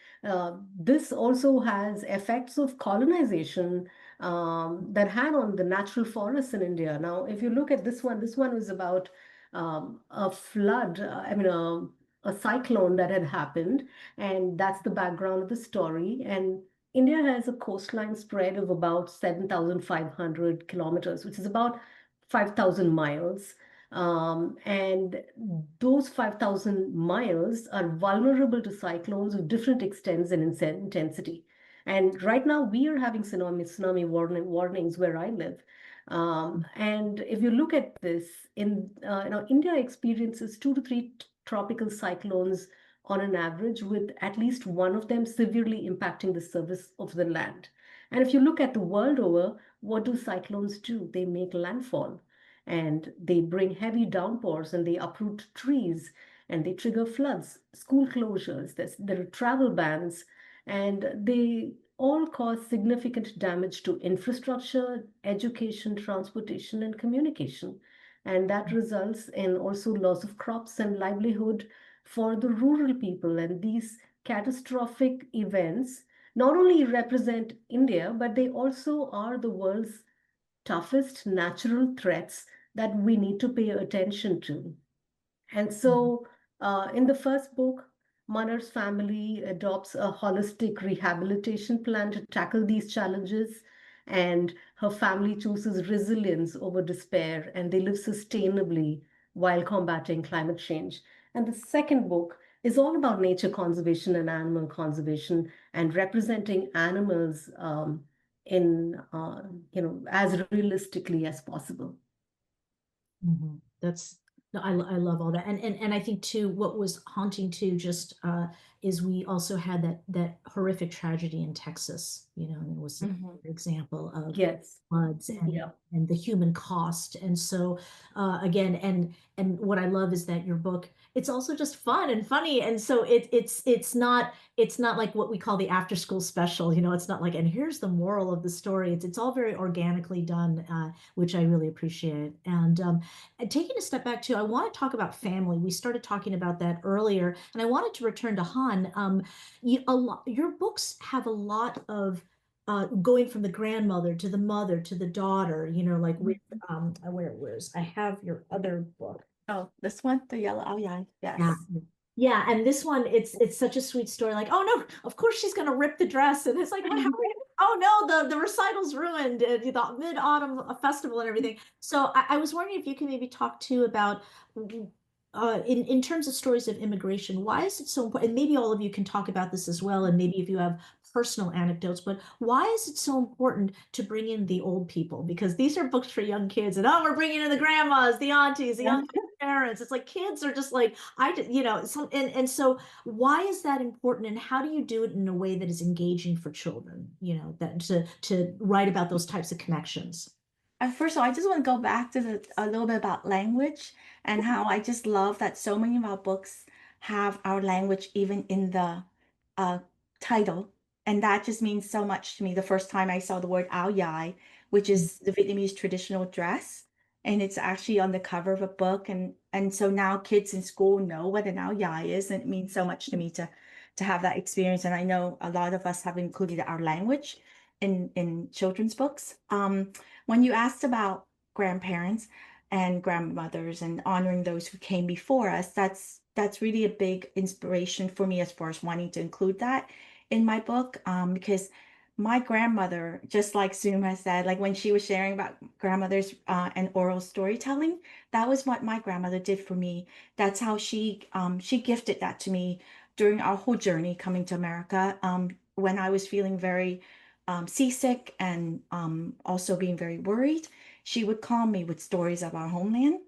this also has effects of colonization that had on the natural forests in India. Now, if you look at this one was about a flood, a cyclone that had happened, and that's the background of the story. And India has a coastline spread of about 7,500 kilometers, which is about 5,000 miles. And those 5,000 miles are vulnerable to cyclones of different extents and intensity. And right now, we are having tsunami warnings where I live. And if you look at this, India experiences 2 to 3 tropical cyclones on an average, with at least one of them severely impacting the surface of the land. And if you look at the world over, what do cyclones do? They make landfall, and they bring heavy downpours, and they uproot trees, and they trigger floods, school closures, there are travel bans, and they all cause significant damage to infrastructure, education, transportation, and communication. And that results in also loss of crops and livelihood for the rural people. And these catastrophic events not only represent India, but they also are the world's toughest natural threats that we need to pay attention to. And so, in the first book, Manar's family adopts a holistic rehabilitation plan to tackle these challenges, and her family chooses resilience over despair, and they live sustainably while combating climate change. And the second book is all about nature conservation and animal conservation, and representing animals in as realistically as possible. That's no, I love all that, and I think too, what was haunting too, just is we also had that horrific tragedy in Texas. And it was an example of Yes. floods and the human cost. And so again, and what I love is that your book, it's also just fun and funny, and so it's not like what we call the after school special. It's not like, and here's the moral of the story. It's all very organically done, which I really appreciate. And taking a step back too, I want to talk about family. We started talking about that earlier, and I wanted to return to Han. Your books have a lot of going from the grandmother to the mother to the daughter, like with where's I have your other book. Oh, this one, the yellow. Oh, yeah. Yes. Yeah, and this one, it's such a sweet story. Like, oh no, of course she's gonna rip the dress, and it's like, oh no, the recital's ruined, the Mid-Autumn Festival and everything. So I was wondering if you can maybe talk too about in terms of stories of immigration, why is it so important? And maybe all of you can talk about this as well, and maybe if you have personal anecdotes, but why is it so important to bring in the old people? Because these are books for young kids, and we're bringing in the grandmas, the aunties, the young parents. It's like kids are just like, and so why is that important, and how do you do it in a way that is engaging for children, that to write about those types of connections? First of all, I just want to go back to a little bit about language, and how I just love that so many of our books have our language even in the uh, title. And that just means so much to me. The first time I saw the word ao dai, which is the Vietnamese traditional dress, and it's actually on the cover of a book. And so now kids in school know what an ao dai is, and it means so much to me to have that experience. And I know a lot of us have included our language in children's books. When you asked about grandparents and grandmothers and honoring those who came before us, that's that's really a big inspiration for me as far as wanting to include that in my book, because my grandmother, just like Suma said, like when she was sharing about grandmothers and oral storytelling, that was what my grandmother did for me. That's how she gifted that to me during our whole journey coming to America. When I was feeling very seasick and also being very worried, she would calm me with stories of our homeland.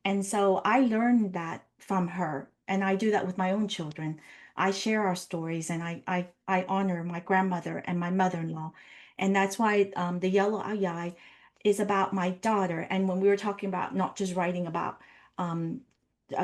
And so I learned that from her, and I do that with my own children. I share our stories, and I honor my grandmother and my mother-in-law, and that's why the Yellow Ayai is about my daughter. And when we were talking about not just writing about um,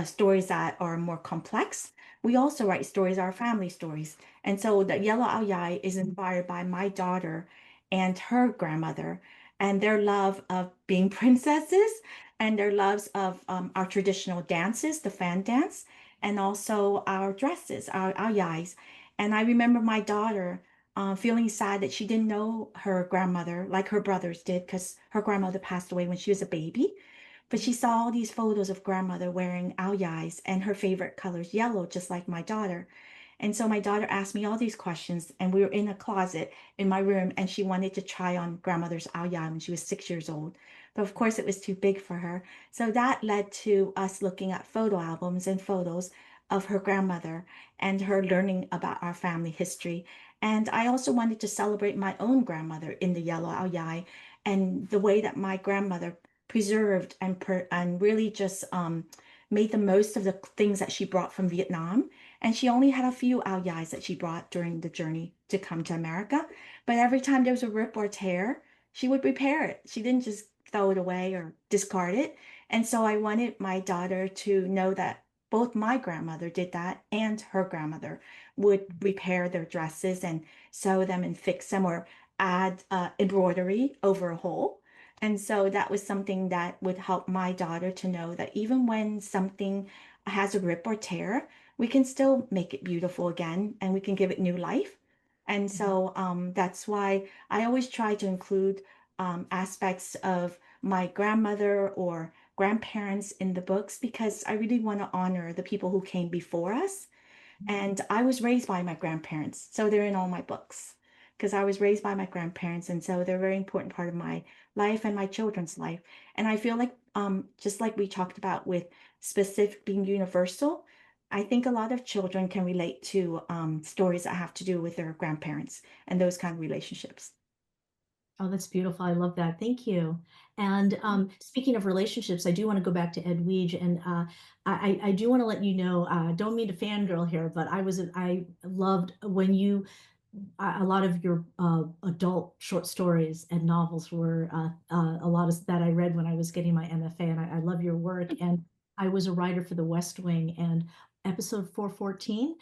stories that are more complex, we also write stories, our family stories. And so the Yellow Ayai is inspired by my daughter and her grandmother and their love of being princesses and their loves of our traditional dances, the fan dance, and also our dresses, our ayais. And I remember my daughter feeling sad that she didn't know her grandmother like her brothers did because her grandmother passed away when she was a baby. But she saw all these photos of grandmother wearing ayais and her favorite colors, yellow, just like my daughter. And so my daughter asked me all these questions, and we were in a closet in my room, and she wanted to try on grandmother's ayai when she was 6 years old. But of course, it was too big for her. So that led to us looking at photo albums and photos of her grandmother and her learning about our family history. And I also wanted to celebrate my own grandmother in the Yellow Ayai and the way that my grandmother preserved and really just made the most of the things that she brought from Vietnam. And she only had a few ao dais that she brought during the journey to come to America. But every time there was a rip or tear, she would repair it. She didn't just throw it away or discard it. And so I wanted my daughter to know that both my grandmother did that and her grandmother would repair their dresses and sew them and fix them or add embroidery over a hole. And so that was something that would help my daughter to know that even when something has a rip or tear, we can still make it beautiful again and we can give it new life. And so that's why I always try to include aspects of my grandmother or grandparents in the books because I really want to honor the people who came before us. And I was raised by my grandparents, so they're in all my books because I was raised by my grandparents, and so they're a very important part of my life and my children's life. And I feel like, just like we talked about with specific being universal, I think a lot of children can relate to stories that have to do with their grandparents and those kind of relationships. Oh, that's beautiful. I love that. Thank you. And speaking of relationships, I do want to go back to Edwidge, and I do want to let you know. Don't mean to fangirl here, but I loved when you a lot of your adult short stories and novels were a lot of that I read when I was getting my MFA, and I love your work. And I was a writer for The West Wing, and episode 414,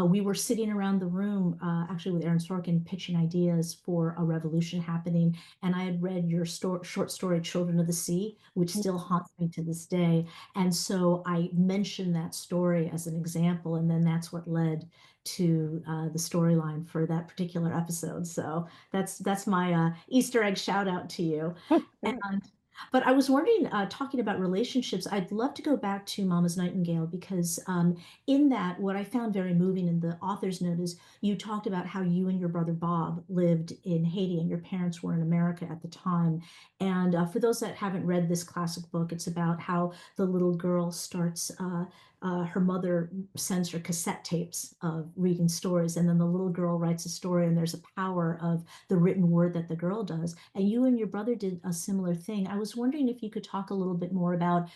we were sitting around the room, actually with Aaron Sorkin, pitching ideas for a revolution happening. And I had read your short story, Children of the Sea, which still haunts me to this day. And so I mentioned that story as an example, and then that's what led to the storyline for that particular episode. So that's my Easter egg shout out to you. And but I was wondering, talking about relationships, I'd love to go back to Mama's Nightingale because in that, what I found very moving in the author's note is you talked about how you and your brother Bob lived in Haiti and your parents were in America at the time. And for those that haven't read this classic book, it's about how the little girl starts her mother sends her cassette tapes of reading stories, and then the little girl writes a story, and there's a power of the written word that the girl does. And you and your brother did a similar thing. I was wondering if you could talk a little bit more about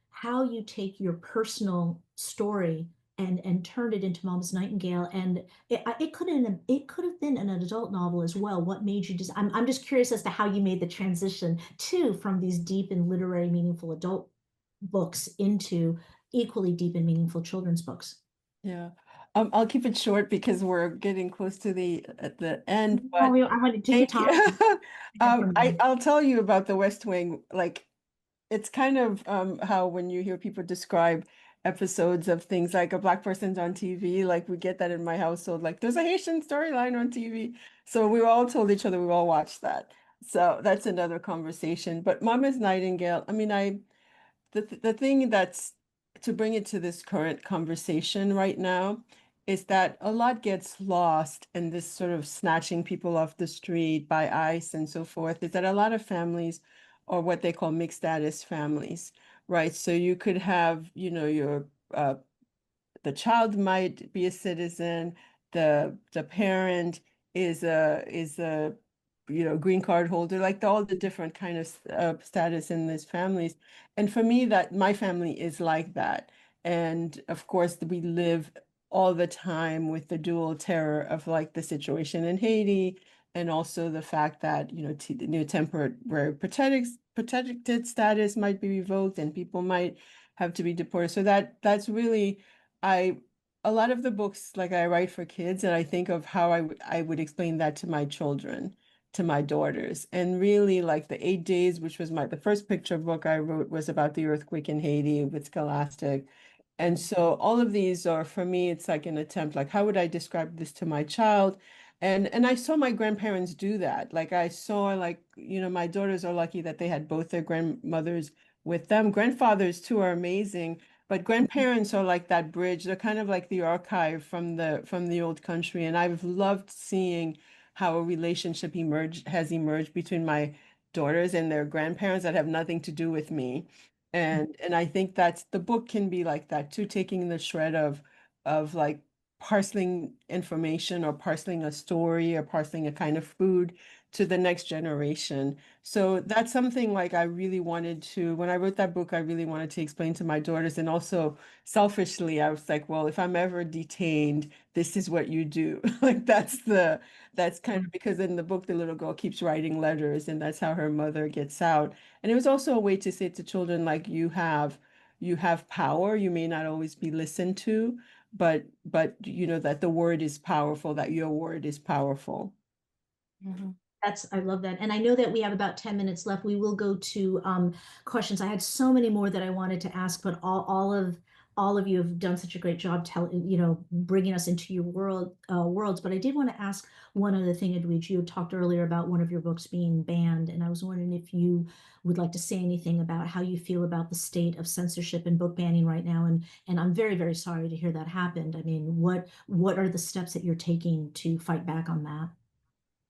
how you take your personal story and turn it into Mom's Nightingale. And it could have been an adult novel as well. What made you just? I'm just curious as to how you made the transition to from these deep and literary, meaningful adult books into equally deep and meaningful children's books. Yeah. I'll keep it short because we're getting close to the at the end, Oh, but I want to take your thank you. time. I'll tell you about the West Wing. Like it's kind of how when you hear people describe episodes of things like a Black person's on TV, like we get that in my household, like there's a Haitian storyline on TV. So we all told each other we all watched that. So that's another conversation. But Mama's Nightingale, I mean, the thing that's to bring it to this current conversation right now is that a lot gets lost in this sort of snatching people off the street by ICE and so forth, is that a lot of families are what they call mixed status families, right? So you could have, your the child might be a citizen, the parent is a green card holder, like all the different kind of status in these families. And for me, that my family is like that. And of course, we live all the time with the dual terror of like the situation in Haiti, and also the fact that temporary protected status might be revoked and people might have to be deported. So that's really I a lot of the books like I write for kids, and I think of how I would explain that to my children, to my daughters. And really like the 8 Days, which was the first picture book I wrote, was about the earthquake in Haiti with Scholastic. And so all of these are, for me, it's like an attempt, like how would I describe this to my child? And I saw my grandparents do that. Like I saw like, my daughters are lucky that they had both their grandmothers with them. Grandfathers too are amazing, but grandparents are like that bridge. They're kind of like the archive from the old country. And I've loved seeing how a relationship has emerged between my daughters and their grandparents that have nothing to do with me. And I think that's the book can be like that too, taking the shred of like parceling information or parceling a story or parceling a kind of food to the next generation. So that's something like I really wanted to, when I wrote that book, I really wanted to explain to my daughters. And also selfishly, I was like, well, if I'm ever detained, this is what you do. Like that's kind of, because in the book, the little girl keeps writing letters, and that's how her mother gets out. And it was also a way to say to children, like, you have power. You may not always be listened to, but that the word is powerful, that your word is powerful. I love that. And I know that we have about 10 minutes left. We will go to questions. I had so many more that I wanted to ask, but all of you have done such a great job bringing us into your worlds. But I did want to ask one other thing, Edwidge. You talked earlier about one of your books being banned, and I was wondering if you would like to say anything about how you feel about the state of censorship and book banning right now. And I'm very, very sorry to hear that happened. I mean, what are the steps that you're taking to fight back on that?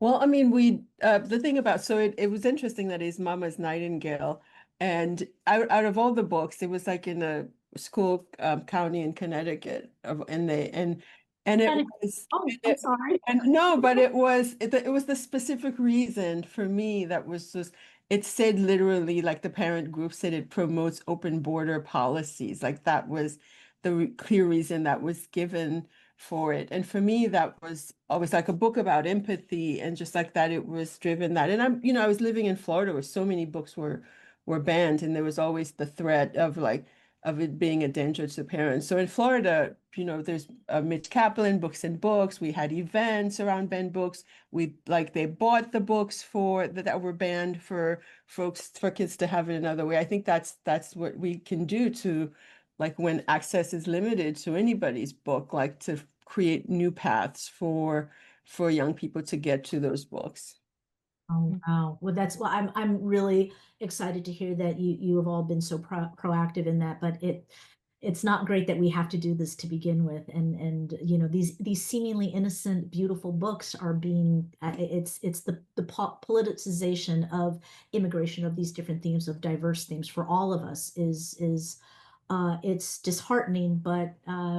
Well, I mean, the thing about, so it was interesting that his Mama's Nightingale, and out of all the books, it was like in a school county in Connecticut, and it was, Oh, I'm sorry. and no, but it was the specific reason for me that was just, it said literally, like the parent group said, it promotes open border policies. Like that was the clear reason that was given for it. And for me, that was always like a book about empathy, and just like that, it was driven that. And I was living in Florida where so many books were banned, and there was always the threat of it being a danger to parents. So in Florida, there's Mitch Kaplan, Books and Books. We had events around banned books. They bought the books that were banned for kids to have it another way. I think that's what we can do to, like, when access is limited to anybody's book, like to create new paths for young people to get to those books. Oh, wow. Well, I'm really excited to hear that you have all been so proactive in that, but it's not great that we have to do this to begin with. And these seemingly innocent, beautiful books are being, it's the politicization of immigration, of these different themes, of diverse themes for all of us is it's disheartening, but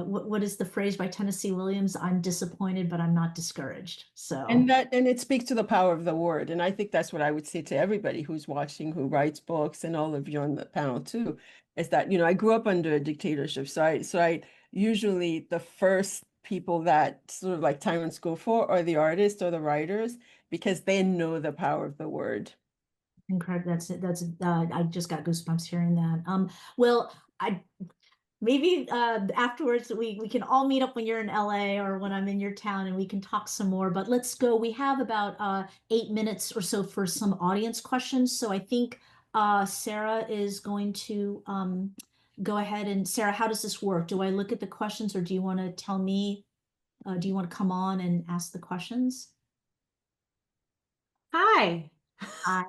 what is the phrase by Tennessee Williams? I'm disappointed, but I'm not discouraged. So, And it speaks to the power of the word. And I think that's what I would say to everybody who's watching, who writes books, and all of you on the panel too, is that, I grew up under a dictatorship. So I usually, the first people that sort of like tyrants go for are the artists or the writers, because they know the power of the word. incredible. I just got goosebumps hearing that. Well, maybe afterwards we can all meet up when you're in LA or when I'm in your town, and we can talk some more. But let's go. We have about 8 minutes or so for some audience questions. So I think Sarah is going to go ahead. And Sarah, how does this work? Do I look at the questions, or do you want to tell me? Do you want to come on and ask the questions? Hi. Hi.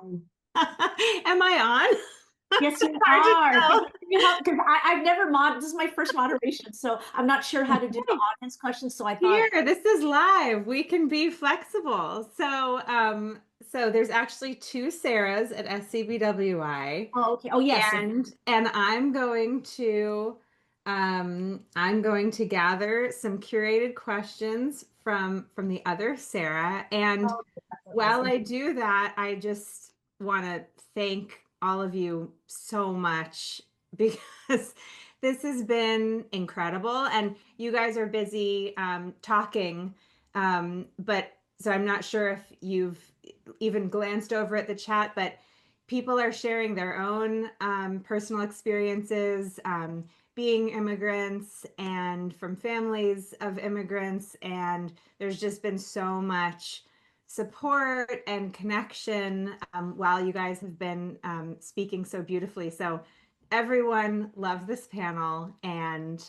Am I on? Yes, you Hard to are. tell. Because I've never this is my first moderation, so I'm not sure how to do the audience questions. So I thought Here, this is live. We can be flexible. So there's actually two Sarahs at SCBWI. oh, okay. Oh, yes. And I'm going to gather some curated questions from the other Sarah. And Oh, while awesome. I do that, I just want to thank all of you so much because this has been incredible. And you guys are busy talking, but so I'm not sure if you've even glanced over at the chat, but people are sharing their own personal experiences being immigrants and from families of immigrants. And there's just been so much support and connection while you guys have been speaking so beautifully. So everyone loved this panel, and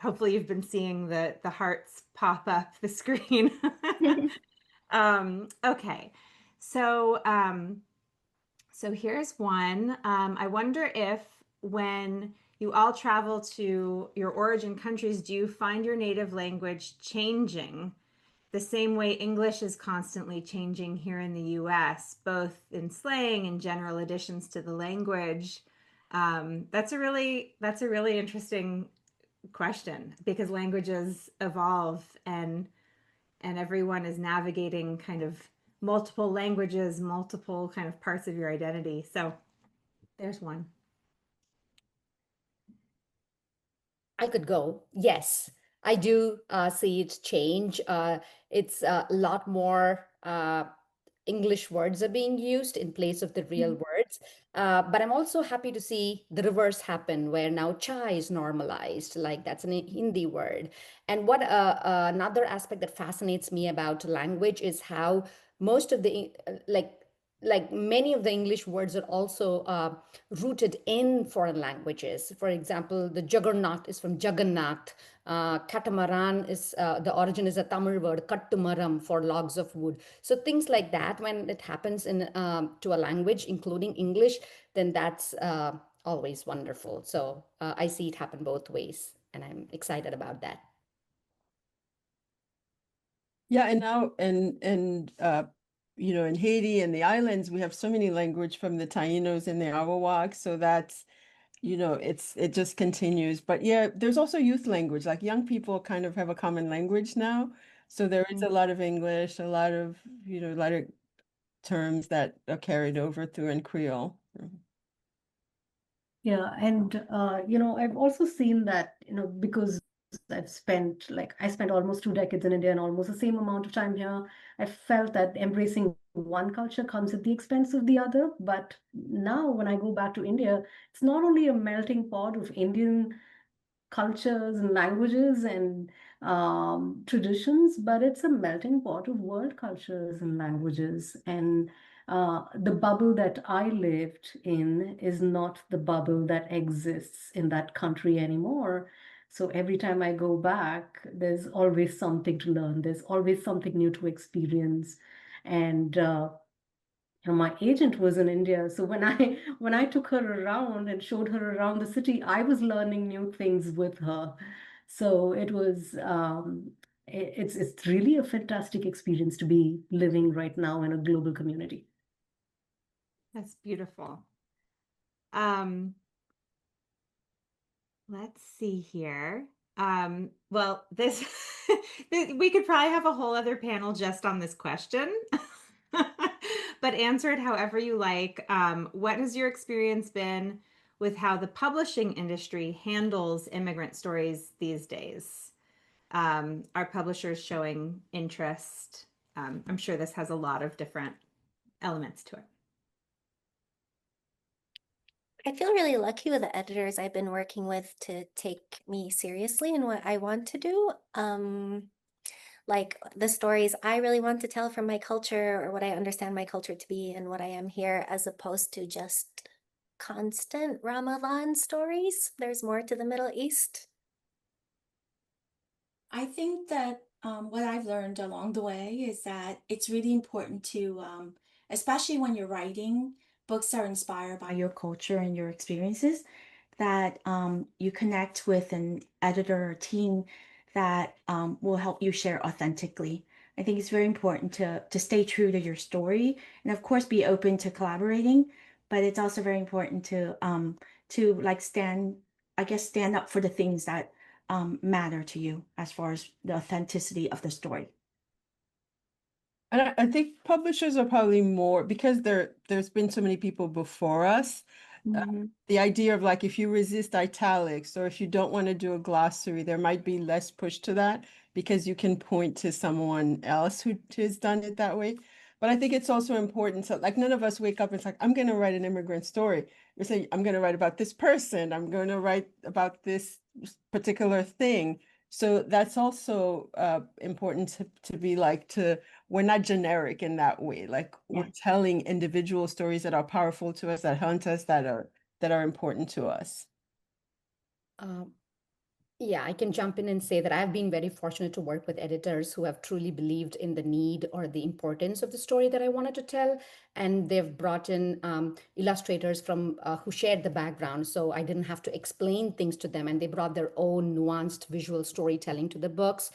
hopefully you've been seeing the hearts pop up the screen. Okay, so so here's one. I wonder if when you all travel to your origin countries, do you find your native language changing the same way English is constantly changing here in the US, both in slang and general additions to the language? That's a really interesting question because languages evolve, and everyone is navigating kind of multiple languages, multiple kind of parts of your identity. So there's one. I could go. Yes, I do see it change. It's a lot more English words are being used in place of the real words. But I'm also happy to see the reverse happen, where now chai is normalized, like that's an Hindi word. And what another aspect that fascinates me about language is how most of the like many of the English words are also rooted in foreign languages. For example, the juggernaut is from Jagannath. Catamaran is the origin is a Tamil word, kattumaram, for logs of wood. So things like that, when it happens in to a language, including English, then that's always wonderful. So I see it happen both ways, and I'm excited about that. Yeah, and now in Haiti and the islands, we have so many language from the Tainos and the Arawaks, so that's it just continues. But yeah, there's also youth language, like young people kind of have a common language now. So there is a lot of English, a lot of terms that are carried over through in Creole. Yeah, and I've also seen that, because I spent almost 2 decades in India and almost the same amount of time here. I felt that embracing one culture comes at the expense of the other. But now when I go back to India, it's not only a melting pot of Indian cultures and languages and traditions, but it's a melting pot of world cultures and languages. And the bubble that I lived in is not the bubble that exists in that country anymore. So every time I go back, there's always something to learn. There's always something new to experience. And my agent was in India, so when I took her around and showed her around the city, I was learning new things with her. So it was it's really a fantastic experience to be living right now in a global community. That's beautiful. Let's see here. Well, this we could probably have a whole other panel just on this question, but answer it however you like. What has your experience been with how the publishing industry handles immigrant stories these days? Are publishers showing interest? I'm sure this has a lot of different elements to it. I feel really lucky with the editors I've been working with to take me seriously in what I want to do. Like the stories I really want to tell from my culture, or what I understand my culture to be and what I am here, as opposed to just constant Ramadan stories. There's more to the Middle East. I think that what I've learned along the way is that it's really important to, especially when you're writing, books are inspired by your culture and your experiences. that you connect with an editor or team that will help you share authentically. I think it's very important to stay true to your story, and of course be open to collaborating. But it's also very important to like stand up for the things that matter to you as far as the authenticity of the story. And I think publishers are probably more, because there's been so many people before us. The idea of like, if you resist italics or if you don't want to do a glossary, there might be less push to that because you can point to someone else who has done it that way. But I think it's also important to, like, none of us wake up and it's like, I'm going to write an immigrant story. We say, I'm going to write about this person. I'm going to write about this particular thing. So that's also important to be like, we're not generic in that way. Like, we're telling individual stories that are powerful to us, that haunt us, that are important to us. Yeah, I can jump in and say that I've been very fortunate to work with editors who have truly believed in the need or the importance of the story that I wanted to tell. And they've brought in illustrators from who shared the background. So I didn't have to explain things to them, and they brought their own nuanced visual storytelling to the books.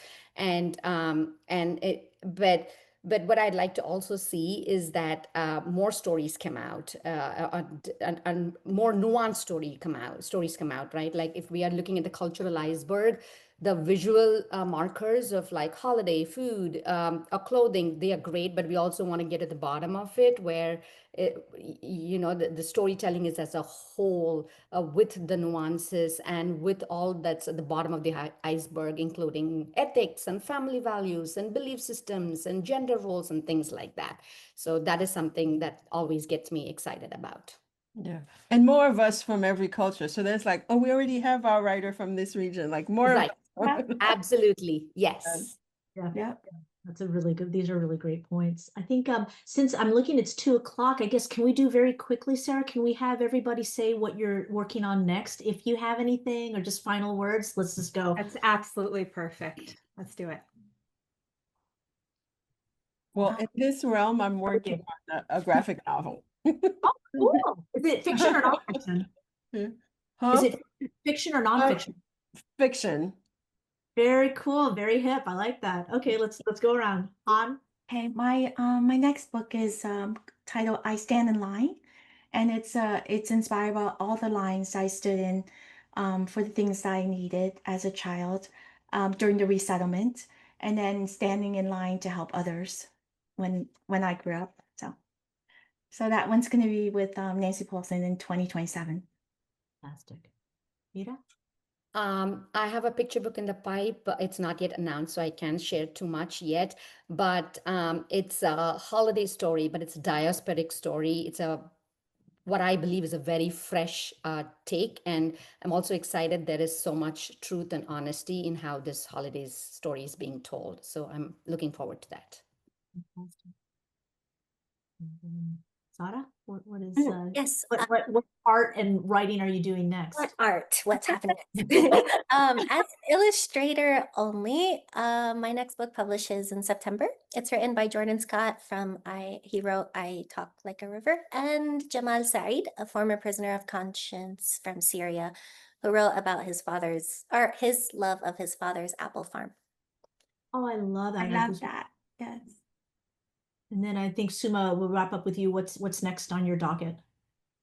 But what I'd like to also see is that more stories come out, and more nuanced stories come out, right? Like if we are looking at the cultural iceberg, the visual markers of like holiday food, or clothing, they are great, but we also want to get at the bottom of it, where the storytelling is as a whole, with the nuances and with all that's at the bottom of the iceberg, including ethics and family values and belief systems and gender roles and things like that. So that is something that always gets me excited about. Yeah. And more of us from every culture. So there's like, oh, we already have our writer from this region, like more Right. of us. Absolutely. Yes. Yeah. That's these are really great points. I think since I'm looking, it's 2:00. I guess, can we do very quickly, Sarah? Can we have everybody say what you're working on next? If you have anything or just final words, let's just go. That's absolutely perfect. Let's do it. Well, in this realm, I'm working on a graphic novel. Oh, cool. Is it fiction or nonfiction? Huh? Is it fiction or nonfiction? Fiction. Very cool. Very hip. I like that. Okay, let's go around. Han? Okay, my next book is titled "I Stand in Line," and it's inspired by all the lines I stood in for the things that I needed as a child during the resettlement, and then standing in line to help others when I grew up. So that one's going to be with Nancy Paulson in 2027. Fantastic. Meera? I have a picture book in the pipe, but it's not yet announced, so I can't share too much yet. But it's a holiday story, but it's a diasporic story. It's what I believe is a very fresh take, and I'm also excited there is so much truth and honesty in how this holidays story is being told. So I'm looking forward to that. Fantastic. Zahra, what is Yes. what art and writing are you doing next? What art? What's happening as illustrator only. My next book publishes in September. It's written by Jordan Scott he wrote I Talk Like a River, and Jamal Saeed, a former prisoner of conscience from Syria, who wrote about his love of his father's apple farm. Oh, I love that. I love that. Yes. And then I think Suma will wrap up with you. What's next on your docket?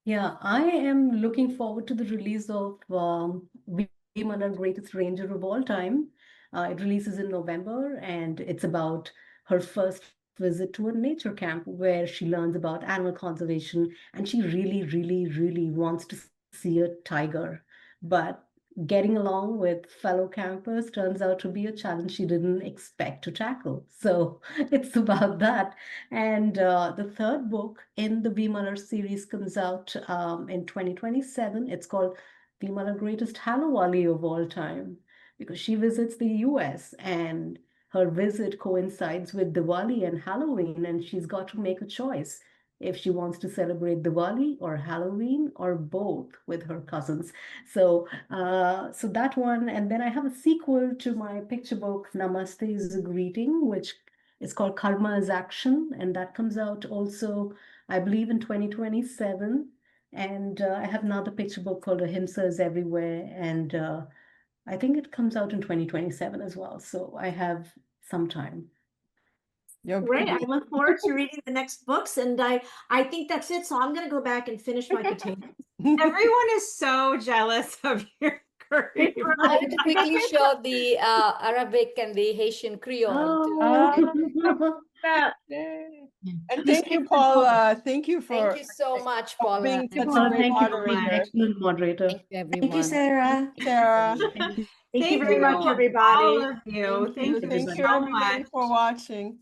Yeah, I am looking forward to the release of Women Greatest Ranger of All Time. It releases in November, and it's about her first visit to a nature camp where she learns about animal conservation, and she really, really, really wants to see a tiger. But getting along with fellow campers turns out to be a challenge she didn't expect to tackle. So it's about that. And the third book in the V. Muller series comes out in 2027. It's called V. Muller Greatest Hallowali of All Time, because she visits the US and her visit coincides with Diwali and Halloween, and she's got to make a choice if she wants to celebrate Diwali or Halloween or both with her cousins. So that one, and then I have a sequel to my picture book, Namaste is a Greeting, which is called Karma is Action, and that comes out also, I believe, in 2027. And I have another picture book called Ahimsa is Everywhere, and I think it comes out in 2027 as well. So I have some time. You're Great. I busy. look forward to reading the next books, and I think that's it. So I'm going to go back and finish my potatoes. Everyone is so jealous of your curry. I want to quickly show the Arabic and the Haitian Creole too. Oh, Yay. And thank you, Paula. Thank you for Thank you so much, Paula. being such a Paula, great thank you for being an moderator. excellent moderator. Thank you, Thank you, everyone. Sarah. Sarah. Thank you very much, all everybody. of you. Thank you Thank so you, everybody, much. for watching.